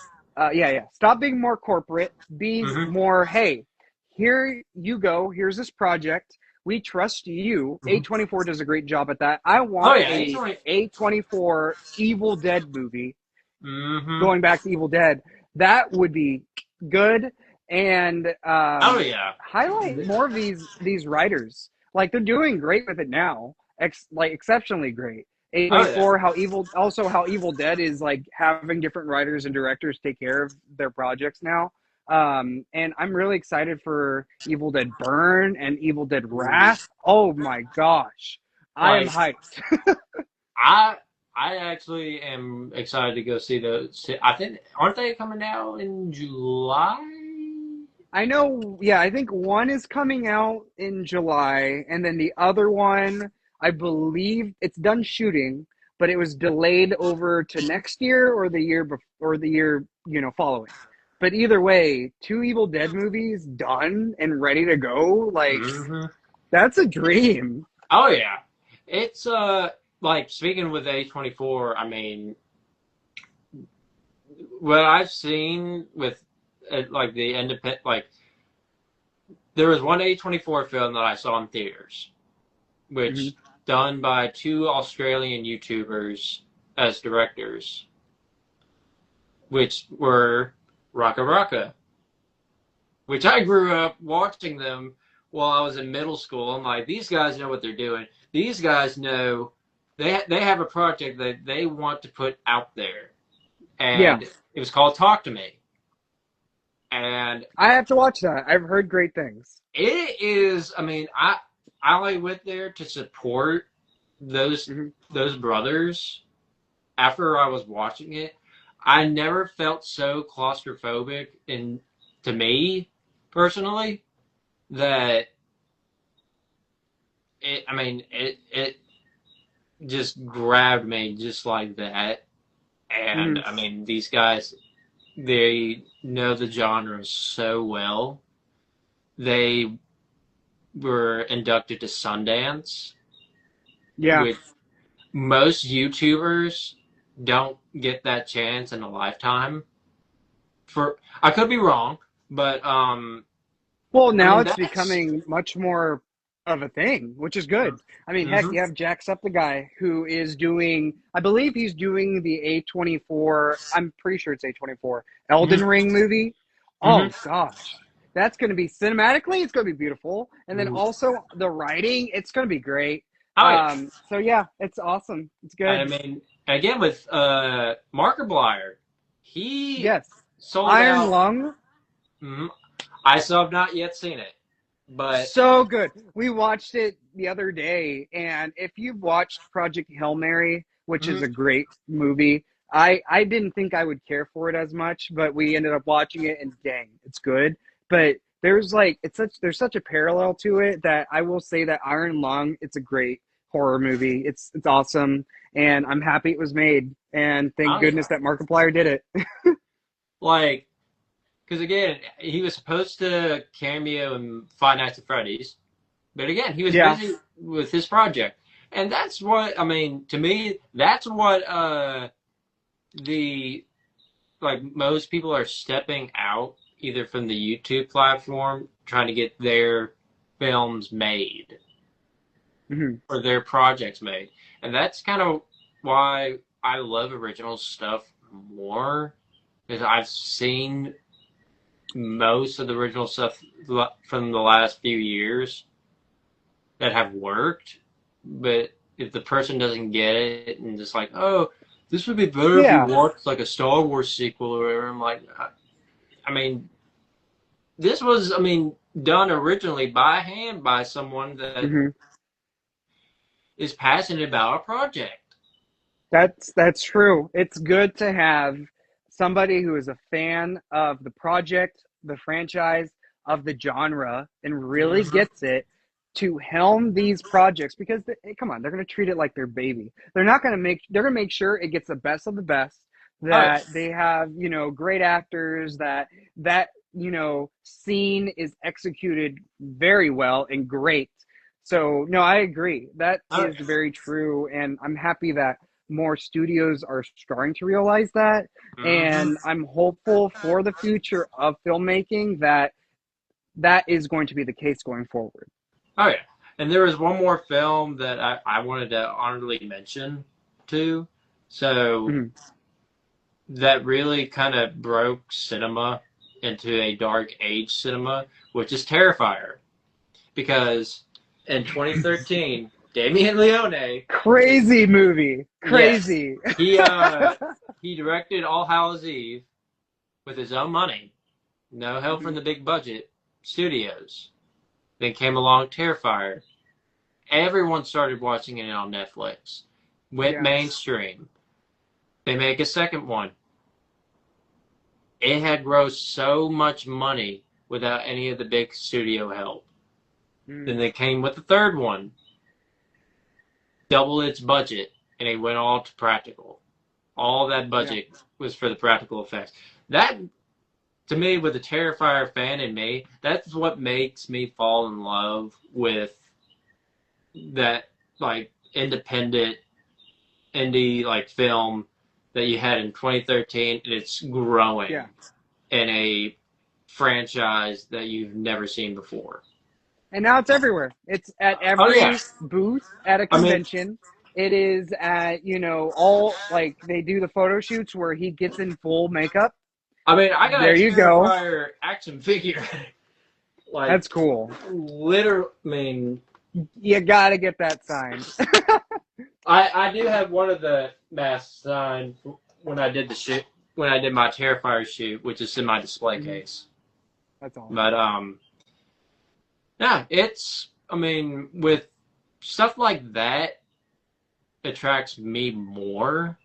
stop being more corporate. Be mhm, more, hey, here you go. Here's this project. We trust you. mhm. A24 does a great job at that. I Oh want yeah, he's a only. A24 Evil Dead movie. Mm-hmm. Going back to Evil Dead, that would be good and Oh yeah. highlight more of these writers. Like they're doing great with it now, like exceptionally great. Oh yeah. A24, how Evil Dead is like having different writers and directors take care of their projects now. And I'm really excited for Evil Dead Burn and Evil Dead Ooh. Wrath. Oh my gosh, I am Like hyped. I I actually am excited to go see those. I think aren't they coming out in July? I know, yeah, I think one is coming out in July, and then the other one, I believe it's done shooting, but it was delayed over to next year or the year before or the year, following. But either way, two Evil Dead movies done and ready to go, like Mm-hmm. that's a dream. Oh yeah. It's like speaking with A24, I mean what I've seen with like the independent like there was one A24 film that I saw in theaters, Hmm. which done by two Australian YouTubers as directors, which were Raka Raka, which I grew up watching them while I was in middle school. I'm like, these guys know what they're doing. These guys know they have a project that they want to put out there, Yeah, and it was called Talk to Me, and I have to watch that. I've heard great things. it is. I mean, I like went there to support those Hmm. those brothers. After I was watching it, I never felt so claustrophobic in to me personally that I mean it just grabbed me just like that. And Hmm. I mean these guys they know the genre so well. They were inducted to Sundance, Yeah. which most YouTubers don't get that chance in a lifetime. For I could be wrong, but Well, I now mean it's that's becoming much more of a thing, which is good. I mean, heck, mm-hmm, you have the guy who is doing, I believe he's doing the A24, I'm pretty sure it's A24, Elden mm-hmm, Ring movie. mm-hmm. Oh, gosh. That's going to be cinematically, it's going to be beautiful. And then Ooh. also the writing, it's going to be great. Oh yeah. So yeah, it's awesome. It's I good. mean, again with Markiplier, he Yes. sold Iron out. Lung, Mhm. I still have not yet seen it, but so good. We watched it the other day, and if you've watched Project Hail Mary, which is mhm. a great movie, I didn't think I would care for it as much, but we ended up watching it, and dang, it's good. But there's such a parallel to it that I will say that Iron Lung, it's a great horror movie. It's awesome, and I'm happy it was made, and thank Oh yeah, goodness that Markiplier did it. like because again, he was supposed to cameo in Five Nights at Freddy's, but again, he was Yeah. busy with his project, and that's what I mean. To me, that's what the like most people are stepping out either from the YouTube platform trying to get their films made Mhm. or their projects made. And that's kind of why I love original stuff more because I've seen most of the original stuff from the last few years that have worked. But if the person doesn't get it and just like, oh, this would be better if we Yeah. watched like a Star Wars sequel or whatever, I'm like, I mean, this was, I mean, done originally by hand by someone that Mhm. is passionate about a project. That's true. It's good to have somebody who is a fan of the project, the franchise, of the genre, and really Mm-hmm. gets it to helm these projects because come on, they're going to treat it like their baby. They're going to make sure it gets the best of the best, Oh yeah, that they have, great actors, that scene is executed very well and great. So, no, I agree. That oh is yeah. very true, and I'm happy that more studios are starting to realize that. Mm-hmm. And I'm hopeful for the future of filmmaking that that is going to be the case going forward. Oh yeah. And there was one more film that I wanted to honorably mention too. So Mhm. that really kind of broke cinema into a dark age cinema, which is Terrifier. Because in 2013, Damien Leone, Crazy movie. yes, Crazy. he he directed All Hallows Eve with his own money, no help from Mhm. the big budget studios. Then came along Terrifier. Everyone started watching it on Netflix. Went Yeah. mainstream. They make a second one. It had grossed so much money without any of the big studio help. Then Mm. they came with the third one, double its budget, and it went all to practical. All that Yeah. budget was for the practical effects. That, to me, with the Terrifier fan in me, that's what makes me fall in love with that, like, independent indie, like, film that you had in 2013, and it's Yeah. growing in a franchise that you've never seen before. And now it's everywhere. It's at Oh yeah, every booth at a I mean, convention. It is at, all like they do the photo shoots where he gets in full makeup. I got a There you go. Terrifier action figure, like That's cool. literally. I mean, You got to get that signed. I do have one of the masks signed when I did the shoot when I did my Terrifier shoot, which is in my display Mhm. case. That's But awesome. yeah, it's I mean with stuff like that attracts me more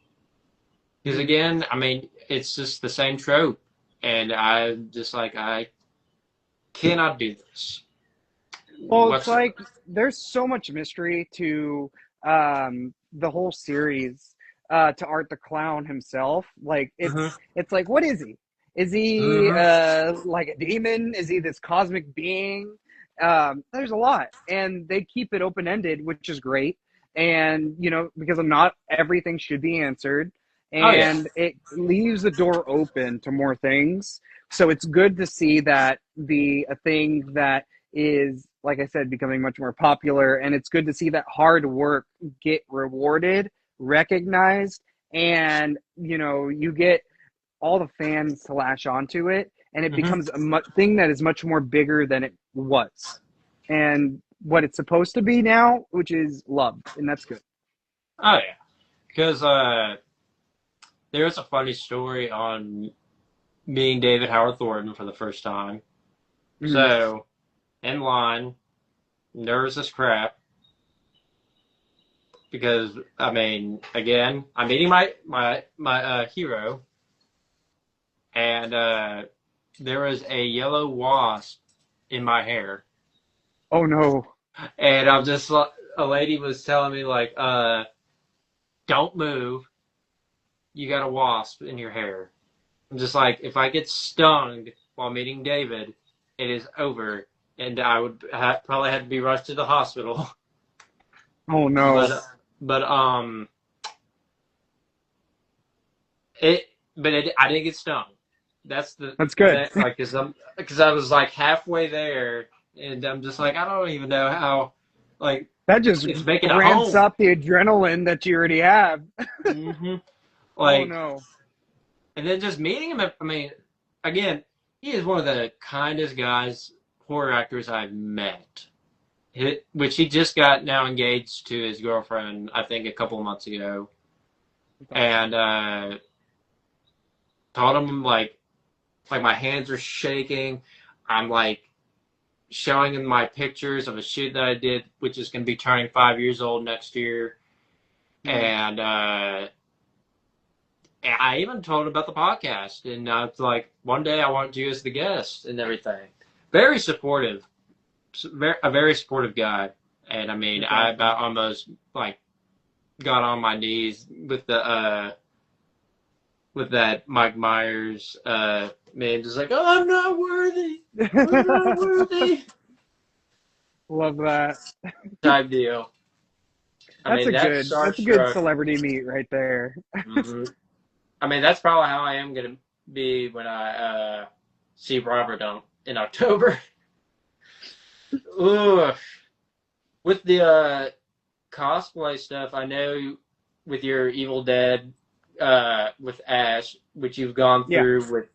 because Mhm. again, I mean it's just the same trope, and I'm just like I cannot do this. Well, it's What's like there's so much mystery to the whole series, to Art the Clown himself. Like mm-hmm, it's like, what is he? Is he mm-hmm, like a demon? Is he this cosmic being? There's a lot, and they keep it open ended, which is great. And because not everything should be answered, oh yeah, and it leaves the door open to more things. So it's good to see that the a thing that is, like I said, becoming much more popular. And it's good to see that hard work get rewarded, recognized, and you get all the fans to latch onto it, and it mm-hmm, becomes a thing that is much more bigger than it was. And what it's supposed to be now, which is loved, and that's good. Oh yeah, because there was a funny story on meeting David Howard Thornton for the first time. Mhm. So in line, nervous as crap because I mean, again, I'm meeting my hero, and there was a yellow wasp in my hair, Oh no. and I'm just a lady was telling me like, don't move, you got a wasp in your hair. I'm just like, if I get stung while meeting David, it is over, and I would probably have to be rushed to the hospital. Oh no. But it I didn't get stung. That's the That's good. thing, like, because I was like halfway there, and I'm just like, I don't even know how, like, That just it's making it ramps home. up the adrenaline that you already have. hmm Oh Like, no. and then just meeting him. I mean, again, he is one of the kindest guys, horror actors I've met. Which he just got now engaged to his girlfriend, I think, a couple of months ago, That's awesome. and told him like my hands are shaking. I'm like showing him my pictures of a shoot that I did, which is going to be turning 5 years old next year, Mm. and I even told him about the podcast, and I was like, one day I want you as the guest and everything. Very supportive, a very supportive guy, and I mean, That's I awesome. about almost like got on my knees with that Mike Myers meme, just like, oh, I'm not worthy, I'm not worthy Love that. type deal. I mean, that That's a good starstruck. celebrity meet right there. hmm I mean, that's probably how I am gonna be when I see Robert in October. Ugh. With the cosplay stuff, I know with your Evil Dead, with Ash, which you've gone Yeah. through with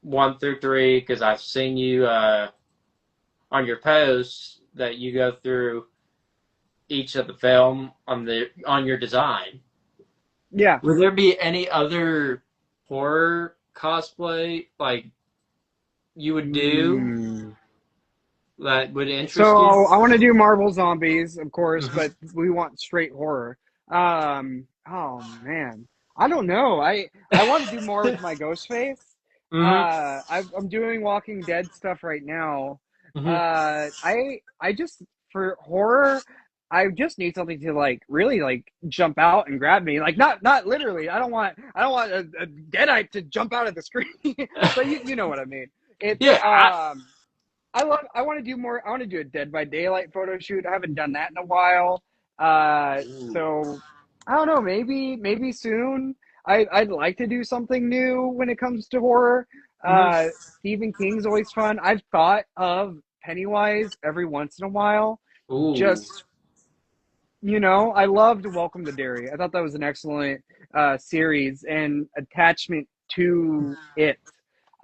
1 through 3, because I've seen you on your posts that you go through each of the film on your design. Yeah. Would there be any other horror cosplay like you would do Mm. that would interest you? So I want to do Marvel Zombies, of course, hmm but we want straight horror. Oh man, I don't know. I want to do more with my ghost face. hmm I'm doing Walking Dead stuff right now. hmm I just for horror, I just need something to like really like jump out and grab me. Like not literally. I don't want a deadite to jump out of the screen, but you know what I mean. It's yeah. I want to do more. I want to do a Dead by Daylight photo shoot. I haven't done that in a while. Ooh. So I don't know. Maybe soon. I'd like to do something new when it comes to horror. hmm Stephen King's always fun. I've thought of Pennywise every once in a while. Ooh. Just I loved Welcome to Derry. I thought that was an excellent series and attachment to it.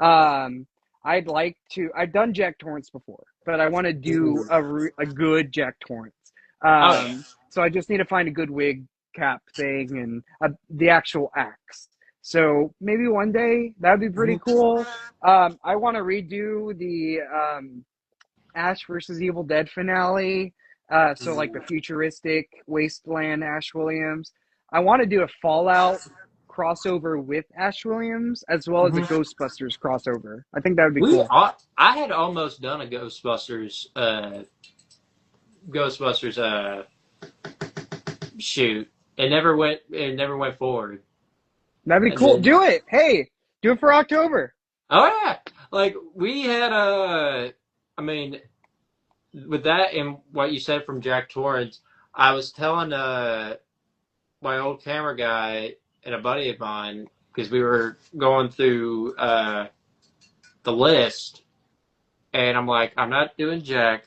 Um, I'd like to. I've done Jack Torrance before, but I want to do Ooh. a good Jack Torrance. Oh yeah. So I just need to find a good wig cap thing and the actual axe. So maybe one day that'd be pretty hmm cool. I want to redo the Ash versus Evil Dead finale. So like the futuristic wasteland Ash Williams. I want to do a Fallout crossover with Ash Williams as well as a hmm Ghostbusters crossover. I think that would be cool. I had almost done a Ghostbusters shoot. It never went forward. That'd be And cool. then Do it. Hey, do it for October. oh yeah, like we had I mean, with that and what you said from Jack Torrance, I was telling my old camera guy and a buddy of mine because we were going through the list, and I'm like, I'm not doing Jack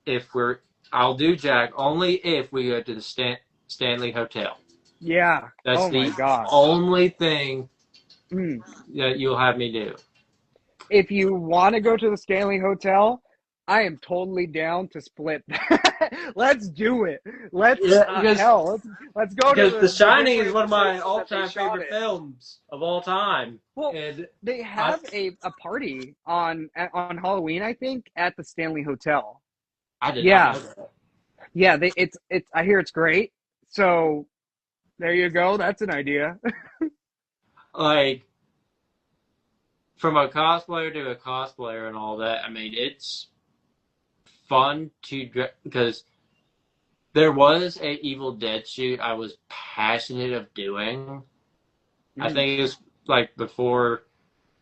if we're. I'll do Jack only if we go to the Stanley Hotel. Yeah. That's Oh my the gosh. only thing Mm. that you'll have me do. If you want to go to the Stanley Hotel, I am totally down to split that. Let's do it. Let's Yeah, because hell. Let's go to The the Shining is different one of my places that they all-time shot favorite it. films of all time, Well, and they I have a party on Halloween, I think, at the Stanley Hotel. I did not know Yeah, that. yeah. It's. I hear it's great. So there you go. That's an idea. Like from a cosplayer to a cosplayer and all that. I mean, it's fun to because there was a Evil Dead shoot I was passionate of doing. I Mm. think it was like before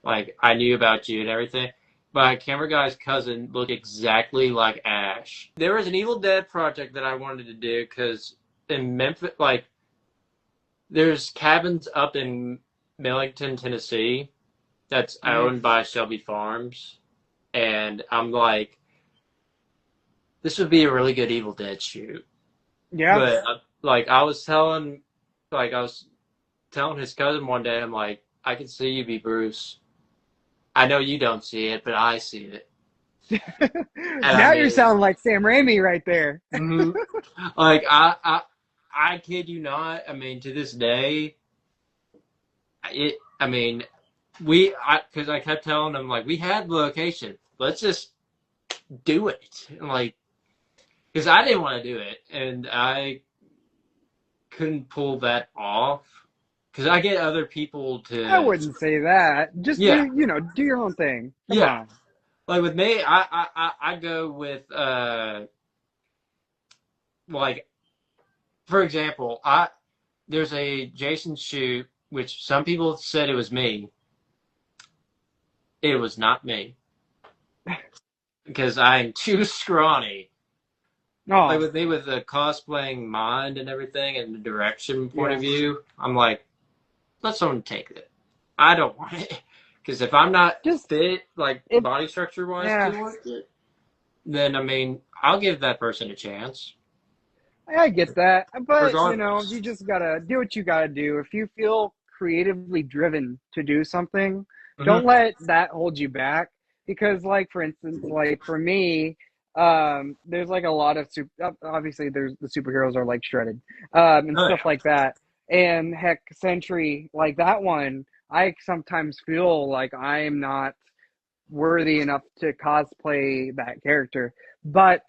like I knew about you and everything. My camera guy's cousin looked exactly like Ash. There was an Evil Dead project that I wanted to do because in Memphis, like there's cabins up in Millington, Tennessee, that's owned Nice. by Shelby Farms, and I'm like, this would be a really good Evil Dead shoot. Yeah. But like I was telling his cousin one day, I'm like, I can see you be Bruce. I know you don't see it, but I see it. And I Now you're mean, sounding like Sam Raimi right there. mhm. Like I kid you not. I mean, to this day, it. I mean, because I kept telling him like we had the location. Let's just do it. Like, because I didn't want to do it, and I couldn't pull that off. Because I get other people I to, wouldn't say that. Just yeah, do your own thing. Come yeah. on. Like with me, I go with like for example, there's a Jason shoot which some people said it was me. It was not me because I'm too scrawny. Like Oh, with me, with the cosplaying mind and everything, and the direction point of yeah. view, I'm like, let someone take it. I don't want it because if I'm not Just fit, like if body structure wise, to yeah, want it, then I mean, I'll give that person a chance, I get that. But you regardless. just gotta do what you gotta do. If you feel creatively driven to do something, don't Hmm. let that hold you back. Because like for instance, like for me, there's like a lot of obviously there's the superheroes are like shredded, and Oh stuff yeah. like that. And heck, Sentry, like that one, I sometimes feel like I am not worthy enough to cosplay that character. But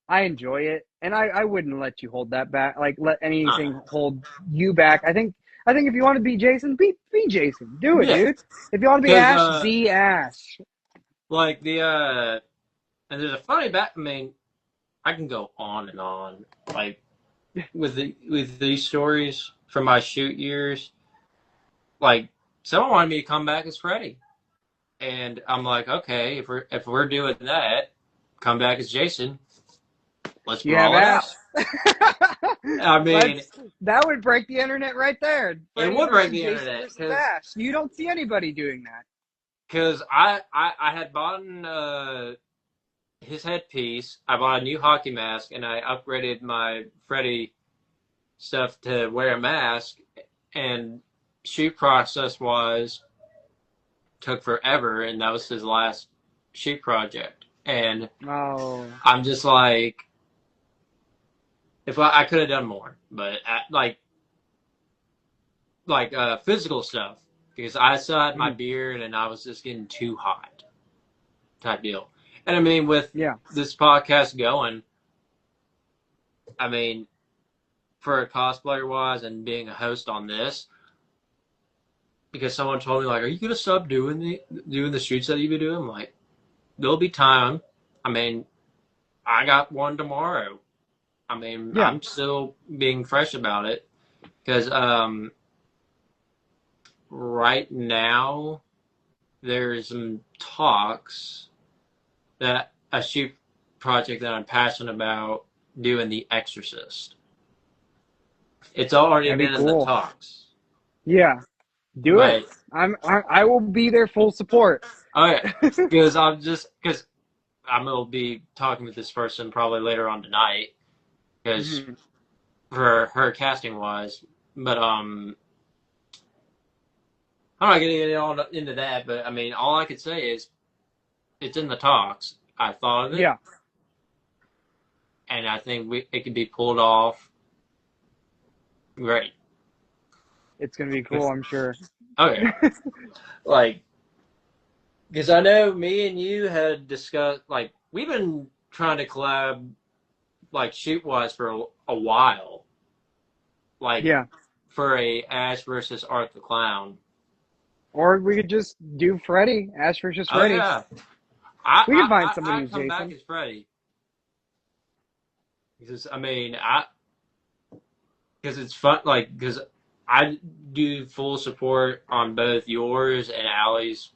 I enjoy it, and I wouldn't let you hold that back. Like let anything hold you back. I think if you want to be Jason, be Jason. Do it, Yeah, dude. If you want to be because Ash, be Ash. like and there's a funny back. I mean, I can go on and on, like with these stories from my shoot years. Like someone wanted me to come back as Freddy, and I'm like, okay, if we're doing that, come back as Jason. Let's You have brawl it out. Ash. I mean, That would break the internet right there. it Freddy would break versus the Jason internet versus Ash. You don't see anybody doing that. because I had bought his headpiece. I bought a new hockey mask, and I upgraded my Freddy stuff to wear a mask. And shoot process was took forever, and that was his last shoot project. And Oh, I'm just like, if I could have done more, but physical stuff because I still had my mhm. beard and I was just getting too hot type deal. And I mean, with Yeah, this podcast going, I mean, for a cosplayer wise and being a host on this, because someone told me like, "Are you gonna stop doing the shoots that you've been doing?" I'm like, there'll be time. I mean, I got one tomorrow. I mean, yeah. I'm still being fresh about it because right now there's some talks that a shoot project that I'm passionate about doing The Exorcist. It's already That'd be been in the cool. talks, Yeah, do it. but I will be there full support. oh yeah, because I'm gonna be talking with this person probably later on tonight because Mhm. for her casting wise, but I'm not gonna get all into that. But I mean, all I could say is it's in the talks. I thought of it, Yeah, and I think it could be pulled off great. it's gonna be cool, I'm sure. Oh yeah, like because I know me and you had discussed like we've been trying to collab like shoot wise for a while, like Yeah. for a Ash versus Art the Clown. Or we could just do Freddy, Ash versus Oh Freddy. yeah, We could find somebody I who's come back Jason. as Freddy because I mean I because it's fun like because I do full support on both yours and Allie's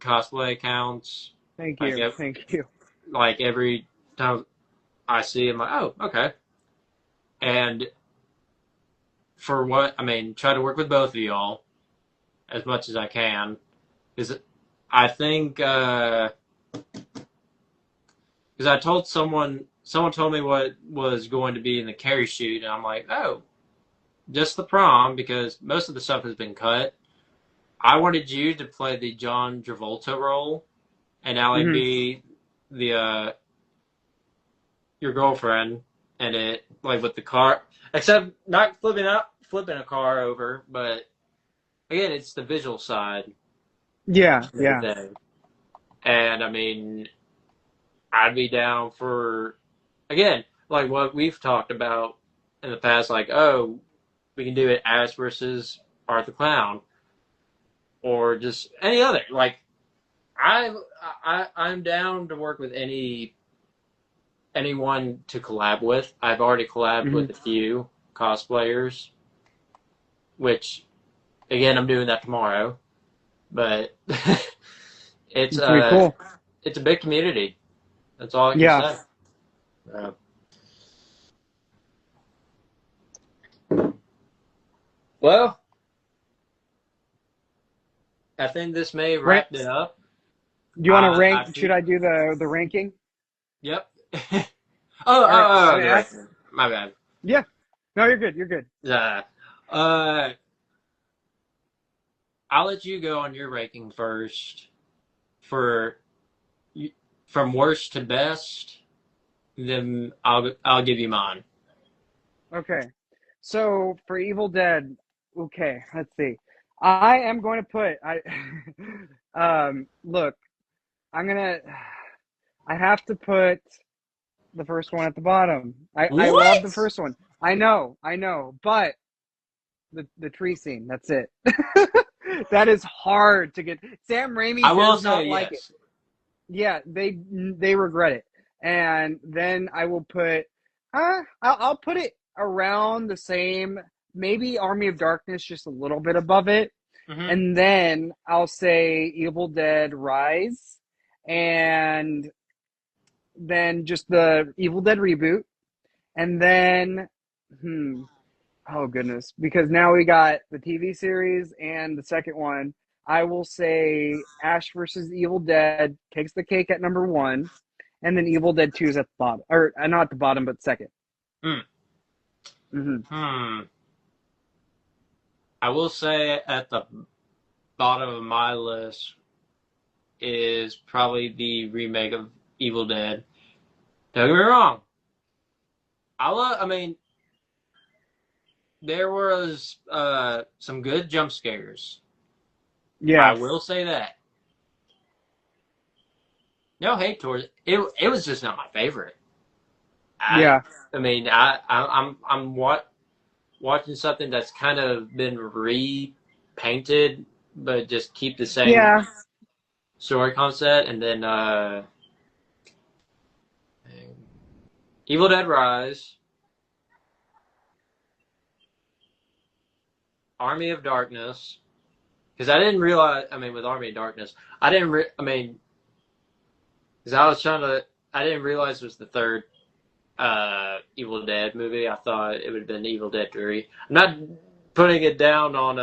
cosplay accounts. Thank Like you. Thank you. like every time I see him, like oh okay, and for what I mean, try to work with both of y'all as much as I can because I think because I told someone told me what was going to be in the carry shoot, and I'm like oh just the prom because most of the stuff has been cut. I wanted you to play the John Travolta role, and Allie Hmm. be the your girlfriend, and it like with the car, except not flipping a car over, but again, it's the visual side Yeah, and yeah. everything. And I mean, I'd be down for again, like what we've talked about in the past, like oh, we can do it Ash versus Arthur Clown, or just any other like I, I'm down to work with anyone to collab with. I've already collabed Hmm. with a few cosplayers, which again I'm doing that tomorrow. But it's It's gonna be cool. it's a big community. That's all I can Yeah. say. Uh, well, I think this may Rank. wrap it up. Do you want to I rank? Should think I do the ranking? yep. All right. The right. My bad. Yeah. No, you're good. You're good. Uh, uh, I'll let you go on your ranking first for from worst to best. Then I'll give you mine. Okay. So for Evil Dead, okay, let's see. I am going to put look, I'm gonna I have to put the first one at the bottom. I love the What? first one. I know, but the tree scene, that's it. That is hard to get. Sam I Raimi will does say not like it. yes. Yeah, they regret it. And then I will put I'll put it around the same, maybe Army of Darkness just a little bit above it. Hmm. And then I'll say Evil Dead Rise, and then just the Evil Dead reboot, and then hmm oh goodness, because now we got the TV series and the second one. I will say Ash versus Evil Dead takes the cake at number one, and then Evil Dead 2 is at the bottom, or not at the bottom, but second. Hmm. Hmm. Hmm. I will say at the bottom of my list is probably the remake of Evil Dead. Don't get me wrong. I mean, there was some good jump scares. I Yeah, will say that. No hate towards it. It was just not my favorite. I yeah, I mean I'm watching something that's kind of been repainted, but just keep the same yeah. story concept, and then Evil Dead Rise, Army of Darkness. Because I didn't realize. I mean, with Army of Darkness, I didn't. I mean, because I was trying to. I didn't realize it was the third Evil Dead movie. I thought it would have been Evil Dead 3. I'm not putting it down on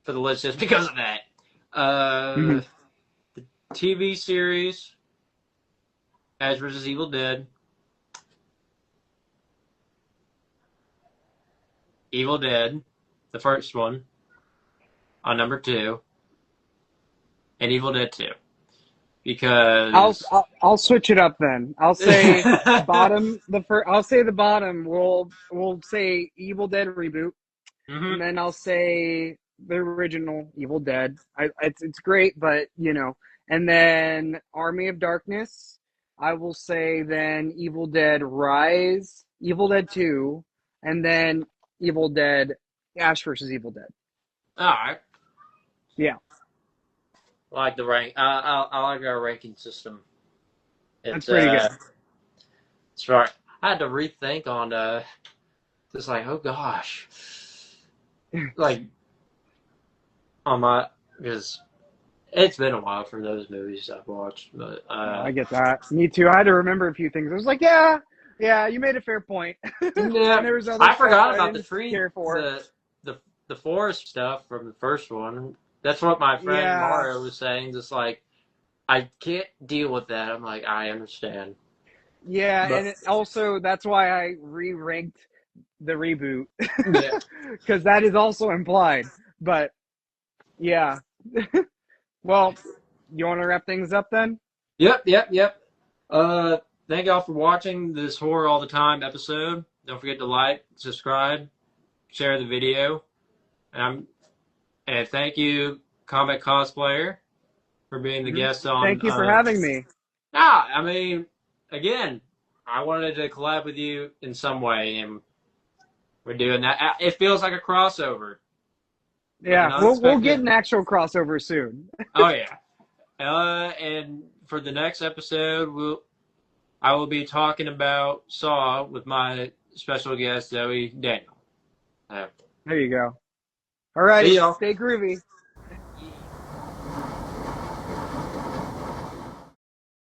for the list just because of that. Hmm. The TV series Ash vs. Evil Dead, Evil Dead, the first one on number two, and Evil Dead 2. because I'll switch it up then. I'll say bottom the first. I'll say the bottom. We'll say Evil Dead reboot, and Mhm. then I'll say the original Evil Dead. It's great, but and then Army of Darkness. I will say then Evil Dead Rise, Evil Dead 2, and then Evil Dead Ash versus Evil Dead. All right. Yeah, I like the rank. I like our ranking system. that's It's pretty good. it's right. I had to rethink on just like, oh gosh, like on my, because it's been a while for those movies I've watched, but No, I get that. Me too. I had to remember a few things. I was like, yeah, you made a fair point. yeah, And there was other I stuff forgot I about the didn't tree, care for. the the forest stuff from the first one. That's what my friend Yeah, Mario was saying. Just like, I can't deal with that. I'm like, I understand, yeah, but and also that's why I re-ranked the reboot yeah. because that is also implied. But yeah, well, you want to wrap things up then? Yep, yep, yep. Uh, Thank y'all for watching this horror all the time episode. Don't forget to like, subscribe, share the video, and thank you, Comic Cosplayer, for being the Hmm. guest on. Thank you for having me. I mean, again, I wanted to collab with you in some way, and we're doing that. It feels like a crossover, like an Yeah, we'll get unexpected. an actual crossover soon. Oh yeah. And for the next episode, I will be talking about Saw with my special guest Zoe Daniel. Uh, There you go. See Alrighty, y'all. stay groovy.